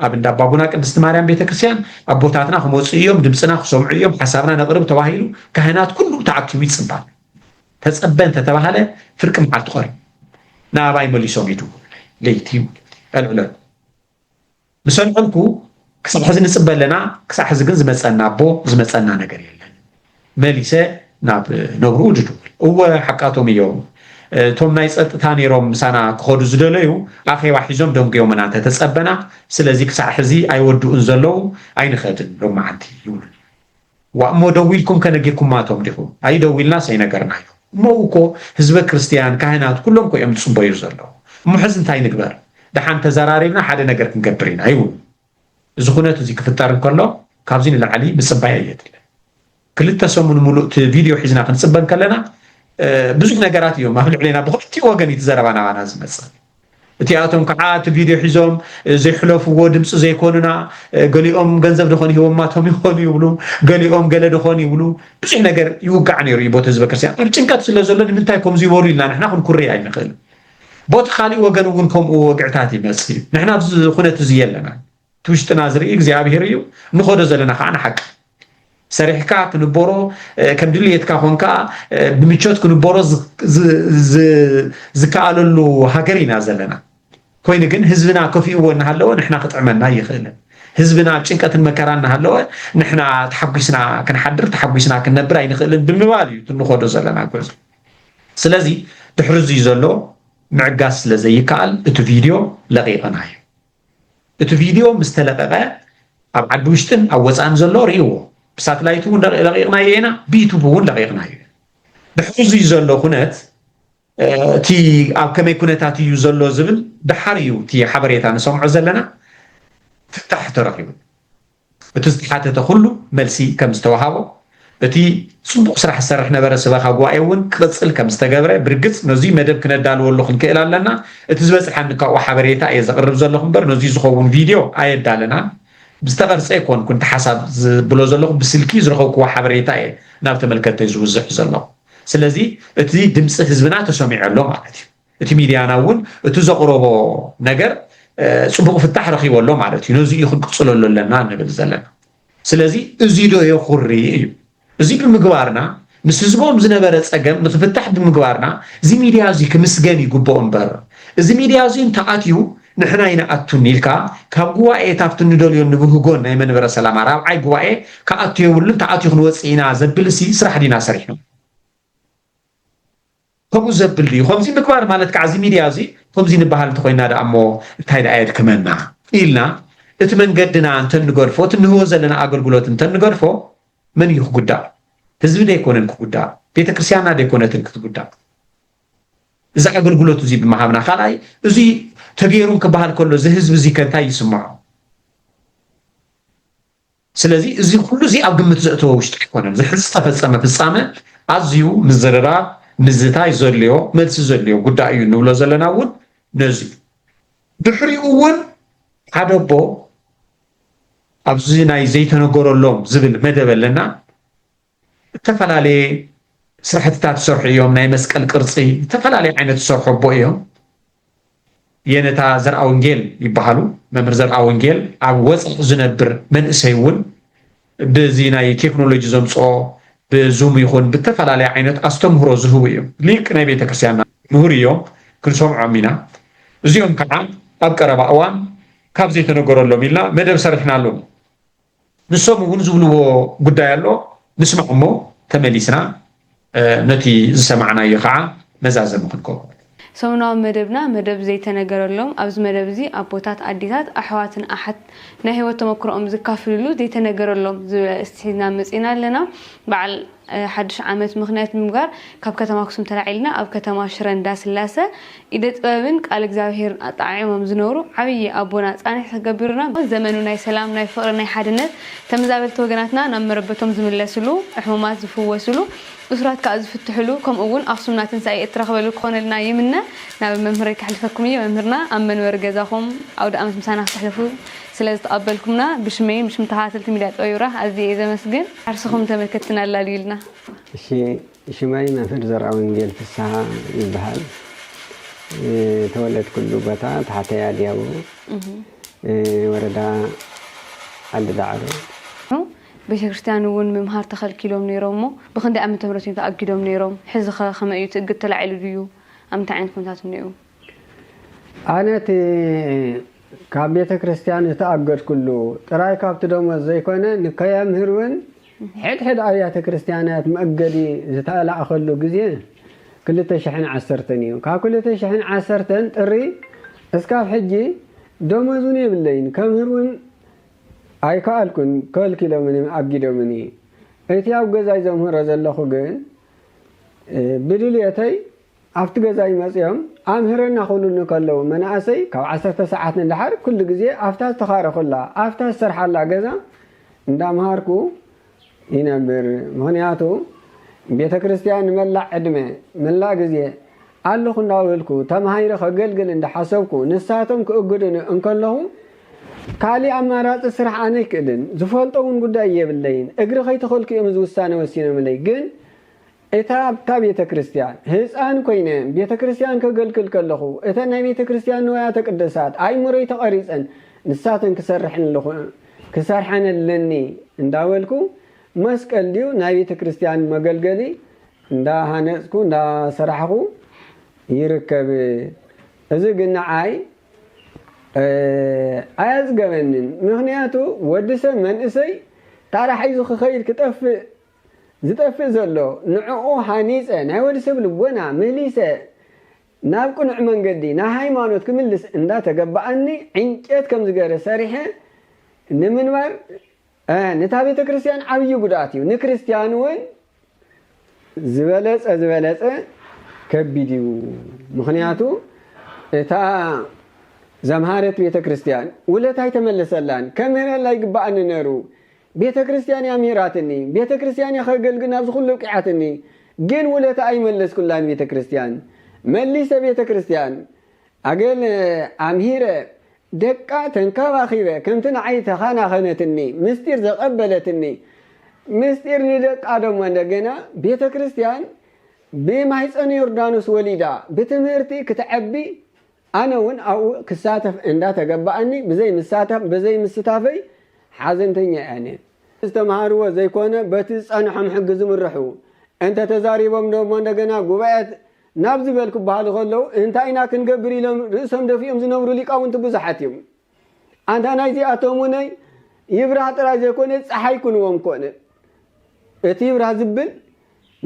ኣብ እንዳ ኣባቡና ቅድስቲ ማርያም ቤተክርስትያን ኣቦታትና ክመፁ እዮም ድምፅና ክሰምዑ እዮም ሓሳብና ነቕርብ ተባሂሉ ካህናት ኩሉ ተኣኪቡ ይፅባል ተፀበን ተተባሃለ ፍርቂ መዓልቲ ቀሪቡ ንኣባይ መሊሶም ይድውሉ ለይቲ ኣልዕሎ ምሰንዕልኩ ክሳብ ሕዚ ንፅበ ኣለና ክሳብ ሕዚ ግን ዝመፀና ኣቦ ዝመፀና ነገር የለን መሊሰ ናብ ነብሩ ድድውል እወ ሓቃቶም እዮም እቶም ናይ ፀጥታ ነይሮም ምሳና ክኸዱ ዝደለዩ ኣኼባ ሒዞም ደንጎዮም እናንተ ተፀበና ስለዚ ክሳብ ሕዚ ኣይወድኡን ዘለዉ ኣይንኸድን ሎመዓንቲ ይብሉ እሞ ደው ኢልኩም ከነጊርኩማቶም ዲኹም ኣይደው ኢልና ሰይነገርና እዩ እሞ እኮ ህዝበ ክርስቲያን ካህናት ኩሎም ኮ እዮም ዝፅበዩ ዘለዉ እሞ ሕዚ እንታይ ንግበር ድሓን ተዘራሪብና ሓደ ነገር ክንገብር ኢና ይብሉ እዚ ኩነት እዚ ክፍጠር እንከሎ ካብዚ ንላዕሊ ምፅባይ የድልን ክልተ ሰሙን ሙሉእ እቲ ቪድዮ ሒዝና ክንፅበን ከለና ብዙሕ ነገራት እዮም ኣብ ልዕሊና ብክልቲኡ ወገን እዩ ትዘረባ ናባና ዝመፅእ እቲኣቶም ከዓ እቲ ቪድዮ ሒዞም ዘይሕለፍዎ ድምፂ ዘይኮኑና ገሊኦም ገንዘብ ድኾኑ ሂቦማቶም ይኾኑ ይብሉ ገሊኦም ገለ ድኾኑ ይብሉ ብዙሕ ነገር ይውጋዕ ነይሩ እዩ ቦት ህዝበ ክርስቲያን ኣብ ጭንቀት ስለ ዘሎ ንምንታይ ከምዚ ይበሉ ኢልና ንሕና ክንኩርያ ኣይንኽእልን ቦት ካሊእ ወገን እውን ከምኡ ወግዕታት ይመፅእ እዩ ንሕና ኣብዚ ኩነት እዚ የለና እቲ ውሽጥና ዝርኢ እግዚኣብሄር እዩ ንኸዶ ዘለና ከዓ ንሓቂ ሰሪሕካ ክንበሮ ከም ድልየትካ ኮንካ ብምቾት ክንበሮ ዝከኣለሉ ሃገር ኢና ዘለና ኮይኑ ግን ህዝብና ከፊእዎ እናሃለወ ንሕና ክጥዕመና ይኽእልን ህዝብና ጭንቀትን መከራ እናሃለወ ንሕና ተሓጒስና ክንሓድር ተሓጒስና ክንነብር ኣይንኽእልን ብምባል እዩ እንኸዶ ዘለና ጎዝ ስለዚ ድሕሪ እዚ ዘሎ ምዕጋስ ስለ ዘይከኣል እቲ ቪድዮ ለቂቕና እዩ እቲ ቪድዮ ምስ ተለቀቐ ኣብ ዓዲ ውሽጥን ኣብ ወፃእን ዘሎ ርእይዎ ብሳተላይት እውን ለቂቕና ኢና ብዩቱብ እውን ለቂቕና እዩ ድሕሪ እዚ ዘሎ ኩነት እቲ ኣብ ከመይ ኩነታት እዩ ዘሎ ዝብል ድሓር እዩ እቲ ሓበሬታ ንሰምዖ ዘለና ፍታሕ ተረኺቡ እቲ ዝተሓተተ ኩሉ መልሲ ከም ዝተዋሃቦ እቲ ፅቡቕ ስራሕ ዝሰርሕ ነበረ ሰበኻ ጉባኤ እውን ክቅፅል ከም ዝተገብረ ብርግፅ ነዚ መደብ ክነዳልወሉ ክንክእል ኣለና እቲ ዝበፅሐኒ ካብኡ ሓበሬታ እየ ዘቕርብ ዘለኹ እምበር ነዚ ዝኸውን ቪድዮ ኣየዳለናን ብዝተቐርፀ ይኮንኩን ተሓሳብ ዝብሎ ዘለኹ ብስልኪ ዝረኸብክዎ ሓበሬታ እየ ናብ ተመልከተይ ዝውዝሕ ዘለኹ ስለዚ እቲ ድምፂ ህዝብና ተሰሚዑ ኣሎ ማለት እዩ እቲ ሚድያና እውን እቲ ዘቕረቦ ነገር ፅቡቕ ፍታሕ ረኺቦ ኣሎ ማለት እዩ ነዚ እዩ ክንቅፅለሉ ኣለና ንብል ዘለና ስለዚ እዚ ዶ የኹሪ እዩ እዚ ብምግባርና ምስ ህዝቦም ዝነበረ ፀገም ንክፍታሕ ብምግባርና እዚ ሚድያ እዚ ክምስገን ይግብኦ እምበር እዚ ሚድያ እዚ እንተኣትዩ ንሕና ይንኣቱን ኢልካ ካብ ጉባኤ ታብቲ ንደልዮ ንብህጎን ናይ መንበረ ሰላማ ራብዓይ ጉባኤ ከኣቱ የብሉን ተኣትዩ ክንወፅእ ኢና ዘብል እሲ ስራሕ ዲና ሰሪሕና ከምኡ ዘብል ድዩ ከምዚ ምግባር ማለት ከዓ እዚ ሚድያ እዚ ከምዚ ንበሃል እንተኮይና ዳ እሞ እንታይ ዳ የድክመና ኢልና እቲ መንገድና እንተንገድፎ እቲ ንህቦ ዘለና ኣገልግሎት እንተንገድፎ መን እዩ ክጉዳእ ህዝቢ ደይኮነን ክጉዳእ ቤተክርስትያንና ደይኮነትን ክትጉዳእ እዚ ኣገልግሎት እዚ ብምሃብና ካልኣይ እዚ ተገይሩ ክበሃል ከሎ እዚ ህዝቢ እዚ ከንታይ ይስምዖ ስለዚ እዚ ኩሉ እዚ ኣብ ግምት ዘእተወ ውሽጢ ኣይኮነን ዝሕዚ ዝተፈፀመ ፍፃመ ኣዝዩ ምዝርራብ ምዝታይ ዘልዮ መልሲ ዘልዮ ጉዳይ እዩ ንብሎ ዘለና እውን ነዚ ድሕሪኡ እውን ሓደ ኣቦ ኣብዚ ናይ ዘይተነገረሎም ዝብል መደብ ኣለና ዝተፈላለየ ስራሕትታት ዝሰርሑ እዮም ናይ መስቀል ቅርፂ ዝተፈላለየ ዓይነት ዝሰርሑ ኣቦ እዮም የነታ ዘርአ ወንጌል ይበሃሉ መምህር ዘርአ ወንጌል ኣብ ወፅሕ ዝነብር መንእሰይ እውን በዚ ናይ ቴክኖሎጂ ዘምፅኦ ብዙም ይኹን ብተፈላለየ ዓይነት ኣስተምህሮ ዝህቡ እዮም ሊቅ ናይ ቤተክርስትያንና ምሁር እዮም ክንሰምዖም ኢና እዚኦም ከዓ ኣብ ቀረባ እዋን ካብ ዘይተነገረሎም ኢልና መደብ ሰሪሕና ኣሎ ንሶም እውን ዝብልዎ ጉዳይ ኣሎ ንስማዕ እሞ ተመሊስና ነቲ ዝሰማዕናዮ ከዓ መዛዘም ክንከውን ሰውናዊ መደብና መደብ ዘይተነገረሎም ኣብዚ መደብ እዚ ኣቦታት ኣዲታት ኣሕዋትን ኣሓት ናይ ህይወት ተመክሮኦም ዝካፍልሉ ዘይተነገረሎም ዝስቲና መፂና ኣለና በዓል ሓድሽ ዓመት ምክንያት ምግባር ካብ ከተማ ኣክሱም ተላዒልና ኣብ ከተማ ሽረ እንዳስላሰ ኢደ ጥበብን ቃል እግዚአብሔር ኣጣዒሞም ዝነብሩ ዓብይ ኣቦና ጻንሕ ተገቢሩና ዘመኑ ናይ ሰላም ናይ ፍቅሪ ናይ ሓድነት ተመዛበልቲ ወገናትና ናብ መረበቶም ዝምለስሉ ሕሙማት ዝፍወስሉ እስራት ከዓ ዝፍትሕሉ ከምኡ እውን ኣክሱምና ትንሳኤ እትረኽበሉ ክኾነልና ይምነ ናብ መምህር ክሕልፈኩም እዩ መምህርና ኣብ መንበሪ ገዛኹም ኣውደ ዓመት ምሳና ክትሕልፉ ስለዝተቀበልኩምና ብሽመይን ብሽም ተኸታተልቲ ሚድያ ጠይራ ኣዝየ ዘመስግን ዓርስኹም ተመልከትና ኣላልዩልና እሺ ሽመይ መምህር ዘርአ ወንጌል ፍስሓ ይበሃል ተወለድ ኩሉ ቦታ ታሕተያ ዲያቡ ወረዳ ዓዲ ዳዕሮ ቤተክርስትያን እውን ምምሃር ተኸልኪሎም ነይሮሞ ብክንደይ ዓመተ ምህረት እዮም ተኣጊዶም ነይሮም ሕዚ ከመይ እዩ ትእግድ ተላዒሉ ድዩ ኣብ እንታይ ዓይነት ኩነታት እኒአው ኣነት ካብ ቤተክርስትያን ዝተኣገድ ኩሉ ጥራይ ካብቲ ደሞዝ ዘይኮነ ንከየምህር እውን ሕድሕድ ኣብያተ ክርስቲያናት መእገዲ ዝተላእኸሉ ግዜ 2010 እዩ ካብ 2010 ጥሪ እስካብ ሕጂ ደሞዝ እውን የብለይን ከምህር እውን ኣይከኣልኩን ከልኪሎምን ኣጊዶምን እቲ ኣብ ገዛይ ዘምህሮ ዘለኹ ግን ብድልየተይ ኣብቲ ገዛይ መፅኦም ኣምህረና ክብሉኒ ከለዉ መናእሰይ ካብ 10 ሰዓት ንድሓር ኩሉ ግዜ ኣፍታ ዝተኻረኹላ ኣፍታ ዝሰርሓላ ገዛ እንዳምሃርኩ ይነብር ምክንያቱ ቤተ ክርስቲያን ንመላእ ዕድመ መላእ ግዜ ኣለኹ እንዳበልኩ ተማሂረ ከገልግል እንዳሓሰብኩ ንሳቶም ክእግዱን እንከለኹ ካሊእ ኣማራፂ ስራሕ ኣነ ይክእልን ዝፈልጦ እውን ጉዳይ የብለይን እግሪ ከይተኸልክዮም ዝውሳነ ወሲኖምለይ ግን እታ ቤተ ክርስቲያን ህፃን ኮይነ ቤተ ክርስቲያን ከገልግል ከለኹ እተ ናይ ቤተ ክርስቲያን ንዋያተ ቅድሳት ኣይሙረይ ተቐሪፀን ንሳተን ክሰርሐነለኒ እንዳበልኩ መስቀል ድዩ ናይ ቤተ ክርስቲያን መገልገሊ እንዳሃነፅኩ እንዳሰራሕኩ ይርከብ እዚ ግን ንዓይ ኣያዝገበንን ምክንያቱ ወዲሰብ መንእሰይ ታራ ሒዙ ክኸይድ ክጠፍእ ዝጠፍእ ዘሎ ንዕኡ ሃኒፀ ናይ ወዲሰብ ልቦና መሊሰ ናብ ቅኑዕ መንገዲ ናብ ሃይማኖት ክምልስ እንዳተገባኣኒ ዕንጨት ከም ዝገረ ሰሪሐ ንምንባር ነታ ቤተ ክርስቲያን ዓብይ ጉድኣት እዩ ንክርስቲያን እውን ዝበለፀ ከቢድ እዩ ምክንያቱ እታ ዘምሃረት ቤተ ክርስቲያን ውለታይ ተመለሰላን ከምህረላ ይግባኣኒ ነሩ ቤተ ክርስቲያን ያምሂራትኒ ቤተ ክርስቲያን ያኸገልግል ናብ ዝኩሉ ቂዓትኒ ግን ውለታ ኣይመለስኩላን ቤተ ክርስቲያን መሊሰ ቤተ ክርስቲያን ኣገል ኣምሂረ ደቃ ተንከባኺበ ከምቲ ንዓይ ተኻናኸነትኒ ምስጢር ዘቐበለትኒ ምስጢር ንደቃ ደሞ እንደገና ቤተ ክርስቲያን ብማሕፀነ ዮርዳኖስ ወሊዳ ብትምህርቲ ክትዓቢ ኣነ እውን ኣብኡ ክሳተፍ እንዳተገባኣኒ ብዘይ ምስታፈይ ሓዘንተኛ ኣነ ዝተምሃርዎ ዘይኮነ በቲ ዝፀንሖም ሕጊ ዝምርሑ እንተ ተዛሪቦም ደሞ እንደገና ጉባኤት ናብ ዝበል ክበሃሉ ከለዉ እንታይ ኢና ክንገብር ኢሎም ርእሶም ደፊኦም ዝነብሩ ሊቃውንቲ ብዙሓት እዮም ኣንታ ናይዚኣቶም ውነይ ይብራህ ጥራይ ዘይኮነ ፀሓይ ኩንዎም ኮነ እቲ ይብራህ ዝብል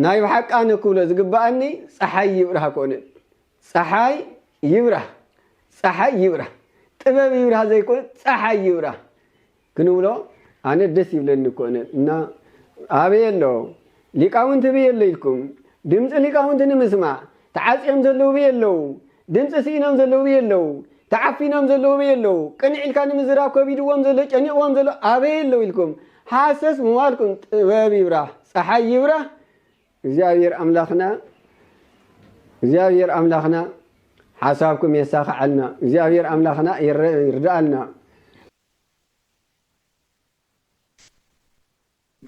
ናይ ብሓቃ ነክብሎ ዝግባኣኒ ፀሓይ ይብራህ ኮነ ፀሓይ ይብራህ ጥበብ ይብራህ ዘይኮነ ፀሓይ ይብራህ ክንብሎ ኣነ ደስ ይብለኒ ኮነ እና ኣበየሎ ሊቃውንቲ ብየሎ ኢልኩም ድምፂ ሊቃውንቲ ንምስማዕ ተዓፅዮም ዘለዉ ብየለዉ ድምፂ ስኢኖም ዘለዉ ብየለዉ ተዓፊኖም ዘለዉ ብየለዉ ቅንዕ ኢልካ ንምዝራብ ከቢድዎም ዘሎ ጨኒቕዎም ዘሎ ኣበየለዉ ኢልኩም ሓሰስ ምዋልኩም ጥበብ ይብራህ ፀሓይ ይብራህ እግዚአብሔር ኣምላኽና ሓሳብኩም የሳኽዓልና እግዚአብሔር ኣምላኽና ይርዳኣልና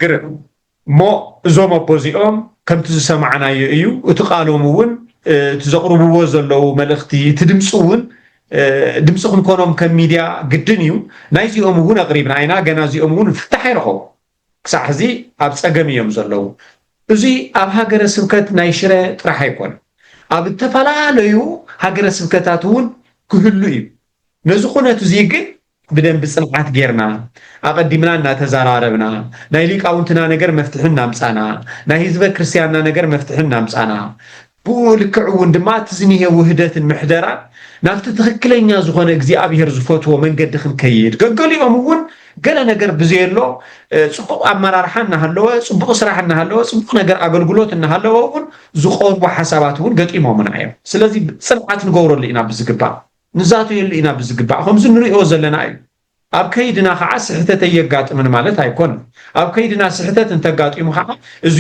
قرب مو زوم أبوزيوم كم تسمعنا يو وتقالوا مون تزقربوا وزلوا ملختي تدمسون دمسخن كونهم كميديا قدنيو نايزي أمهون قريبنا عينا جنازي أمهون فتحيرهم كسحزي أبسقمي يمزلوا زي أب هاجر سبكت نايشرة راح يكون أب التفلاليو هاجر سبكتاتون كهلوي نزخنا تزيجن بدن بصنعات غيرنا أقدمنا نتزاراربنا نايليك أونتنا نجر مفتحنا مسانا نايزب كريستياننا نجر مفتحنا مسانا بولك وندما تزنيه وحدة المحدرة نافت تخكلينيا زغونه እግዚአብሔር ዝፈትዎ መንገድ ክንከይድ ገገሊኦም እውን ገለ ነገር ብዘየሎ ጽቡቕ ኣመራርሓና ሃለወ ጽቡቕ ስራሕና ሃለወ ጽቡቕ ነገር ኣገልግሎት እናሃለወ እውን ዝቆርቡ ሓሳባት እውን ገጢሞምና እዮም ስለዚ ጽንዓት ንገብረሉ ኢና ብዝግባእ ንዛቱ የሉ ኢና ብዝግባእ ከምዚ ንሪኦ ዘለና እዩ ኣብ ከይድና ከዓ ስሕተት የጋጥምን ማለት ኣይኮነን ኣብ ከይድና ስሕተት እንተጋጢሙ ከዓ እዚ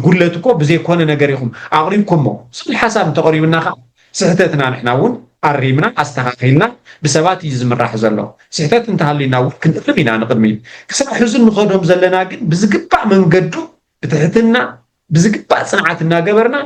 ጉለት እኮ ብዘይኮነ ነገር ይኹም ኣቕሪብኩሞ ስለ ሓሳብ እንተቐሪብና ከዓ ስሕተትና ንሕና እውን أريمنا أستخدمنا بسبات يزمرح زلوا سحتات انتهالينا وكنتلبينا نقدمين كسر حزن نخدهم زلنا بزقبع من قدو بتحتنا بزقبع صنعتنا جبرنا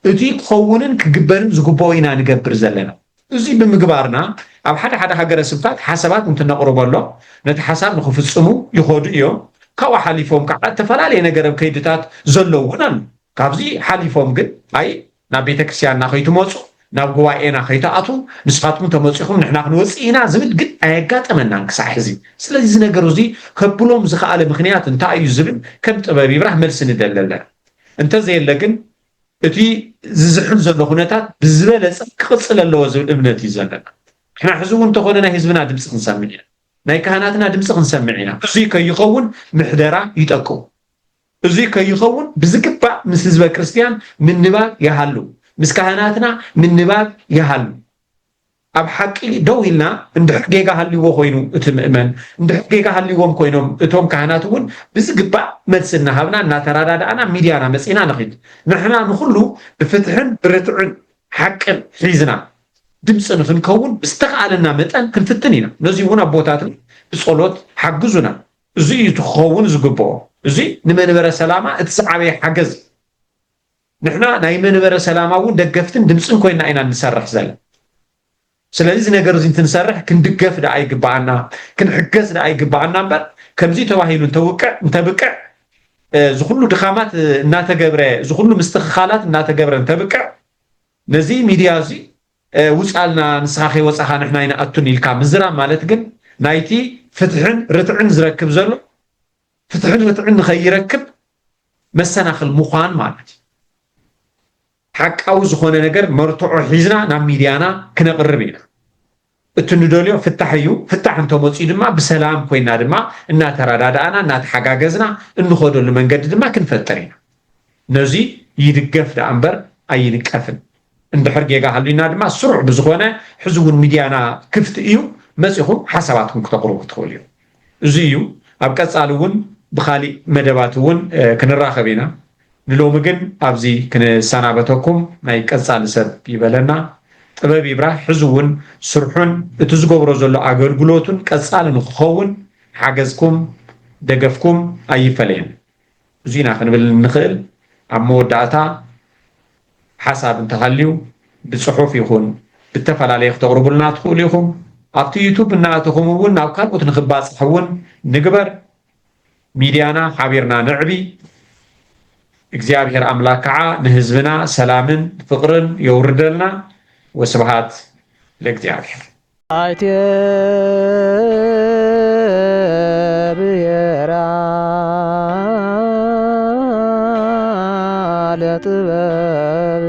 أتيك خوونن كجبرن زقبوينا نجبر زلنا زي بمجبرنا أو حدا حاجة سبتات حسابات ممكن نقرب الله نتحسب نخوف السمو يخود يوم كوا حليفهم كعاد تفلالي نجرب كيدتات زلوا ونن كابزي حليفهم قد أي نبيتك سيانا خيتو موسو ናብ ጉባኤና ከይተኣቱ ንስኻትኩም ተመጽኹም ንሕና ክንወጽኢና ዝብል ግን ኣየጋጠመናን ክሳዕ ሕዚ ስለዚ እዚ ነገር እዚ ከብሎም ዝኽኣለ ምክንያት እንታይ እዩ ዝብል ከም ጥበብ ይብራህ መልሲ ንደለለ እንተዘየለ ግን እቲ ዝዝሕል ዘሎ ኩነታት ብዝበለፀ ክቕፅል ኣለዎ ዝብል እምነት እዩ ዘለና ንሕና ሕዚ እውን እንተኾነ ናይ ህዝብና ድምፂ ክንሰምዕ ኢና ናይ ካህናትና ድምፂ ክንሰምዕ ኢና እዚ ከይኸውን ምሕደራ ይጠቅሙ እዚ ከይኸውን ብዝግባእ ምስ ህዝበ ክርስቲያን ምንባብ ይሃሉ مس كهناتنا من نباب يهل أب حقي دويلنا عند حقيقة هاللي هو خوينو اتمأمن عند حقيقة هاللي هو كوينو اتهم كهناتون بس قبع مدسنا هبنا ناترى أنا ميديانا مسئنا نخيد نحنا نخلو بفتحن برتعن حق حيزنا دمسن خنكون بستقعلنا متن كنفتنينا نزيونا بوتاتنا بصولات حقزنا زي تخون زقبو زي نمن برا سلامة اتسعبي حقز نحنا نايمن برا سلاماون دقفتن دمسن كوينا اينا نسرح زل سلازي نجر زين تنسرح كندقف دا اي قبعنا كنحقز دا اي قبعنا بر كمزي تواهيلو نتبقع زخلو دخامات ناتا قبره زخلو مستخخالات ناتا قبره نتبقع نزي ميديازي وسألنا نسخاخي وصخا نحنا اينا اتوني الكام مزرا مالت قن نايتي فتحن رتعن زركب زلو فتحن رتعن نخيركب مسناخ المخان مالتي حق أو زخونة نجر مرتوع حزنا نام ميديانا كنا قربينا التندوليو فتحيو فتح انتو مصيد ما بسلام كوينا دما إننا ترى أنا إننا تحقاقزنا إنو خدو اللي من قد دما كنفترين نزي يدقف دا أنبر أي يدقفن إن حرق يقا حلينا دما سرع بزخونة حزون ميديانا كفت إيو مسيخو حساباتكم كتقروا تخوليو زيو أبقى تسألون بخالي مدباتون كنراخبينا نلومجن أبزي كن سنابتكم ما يكسر سب يبلنا طبعا يبرح حزون سرحون تزقوا برزول أجر قلوتون كسر نخون حجزكم دقفكم أي فلين زينا خن بالنخل عمو داتا حسب انتهاليو بالصحف يكون بالتفعل عليه تقرب لنا تقوليهم أبتي يوتيوب ناتهم ون أوكان وتنخباس حون نقبر ميديانا حبيرنا نعبي እግዚአብሔር አምላክ ከዓ ንህዝብና ሰላምን ፍቅርን ይወርደልና ወስብሃት ለእግዚአብሔር አይቴ ብሔራ ለጥበብ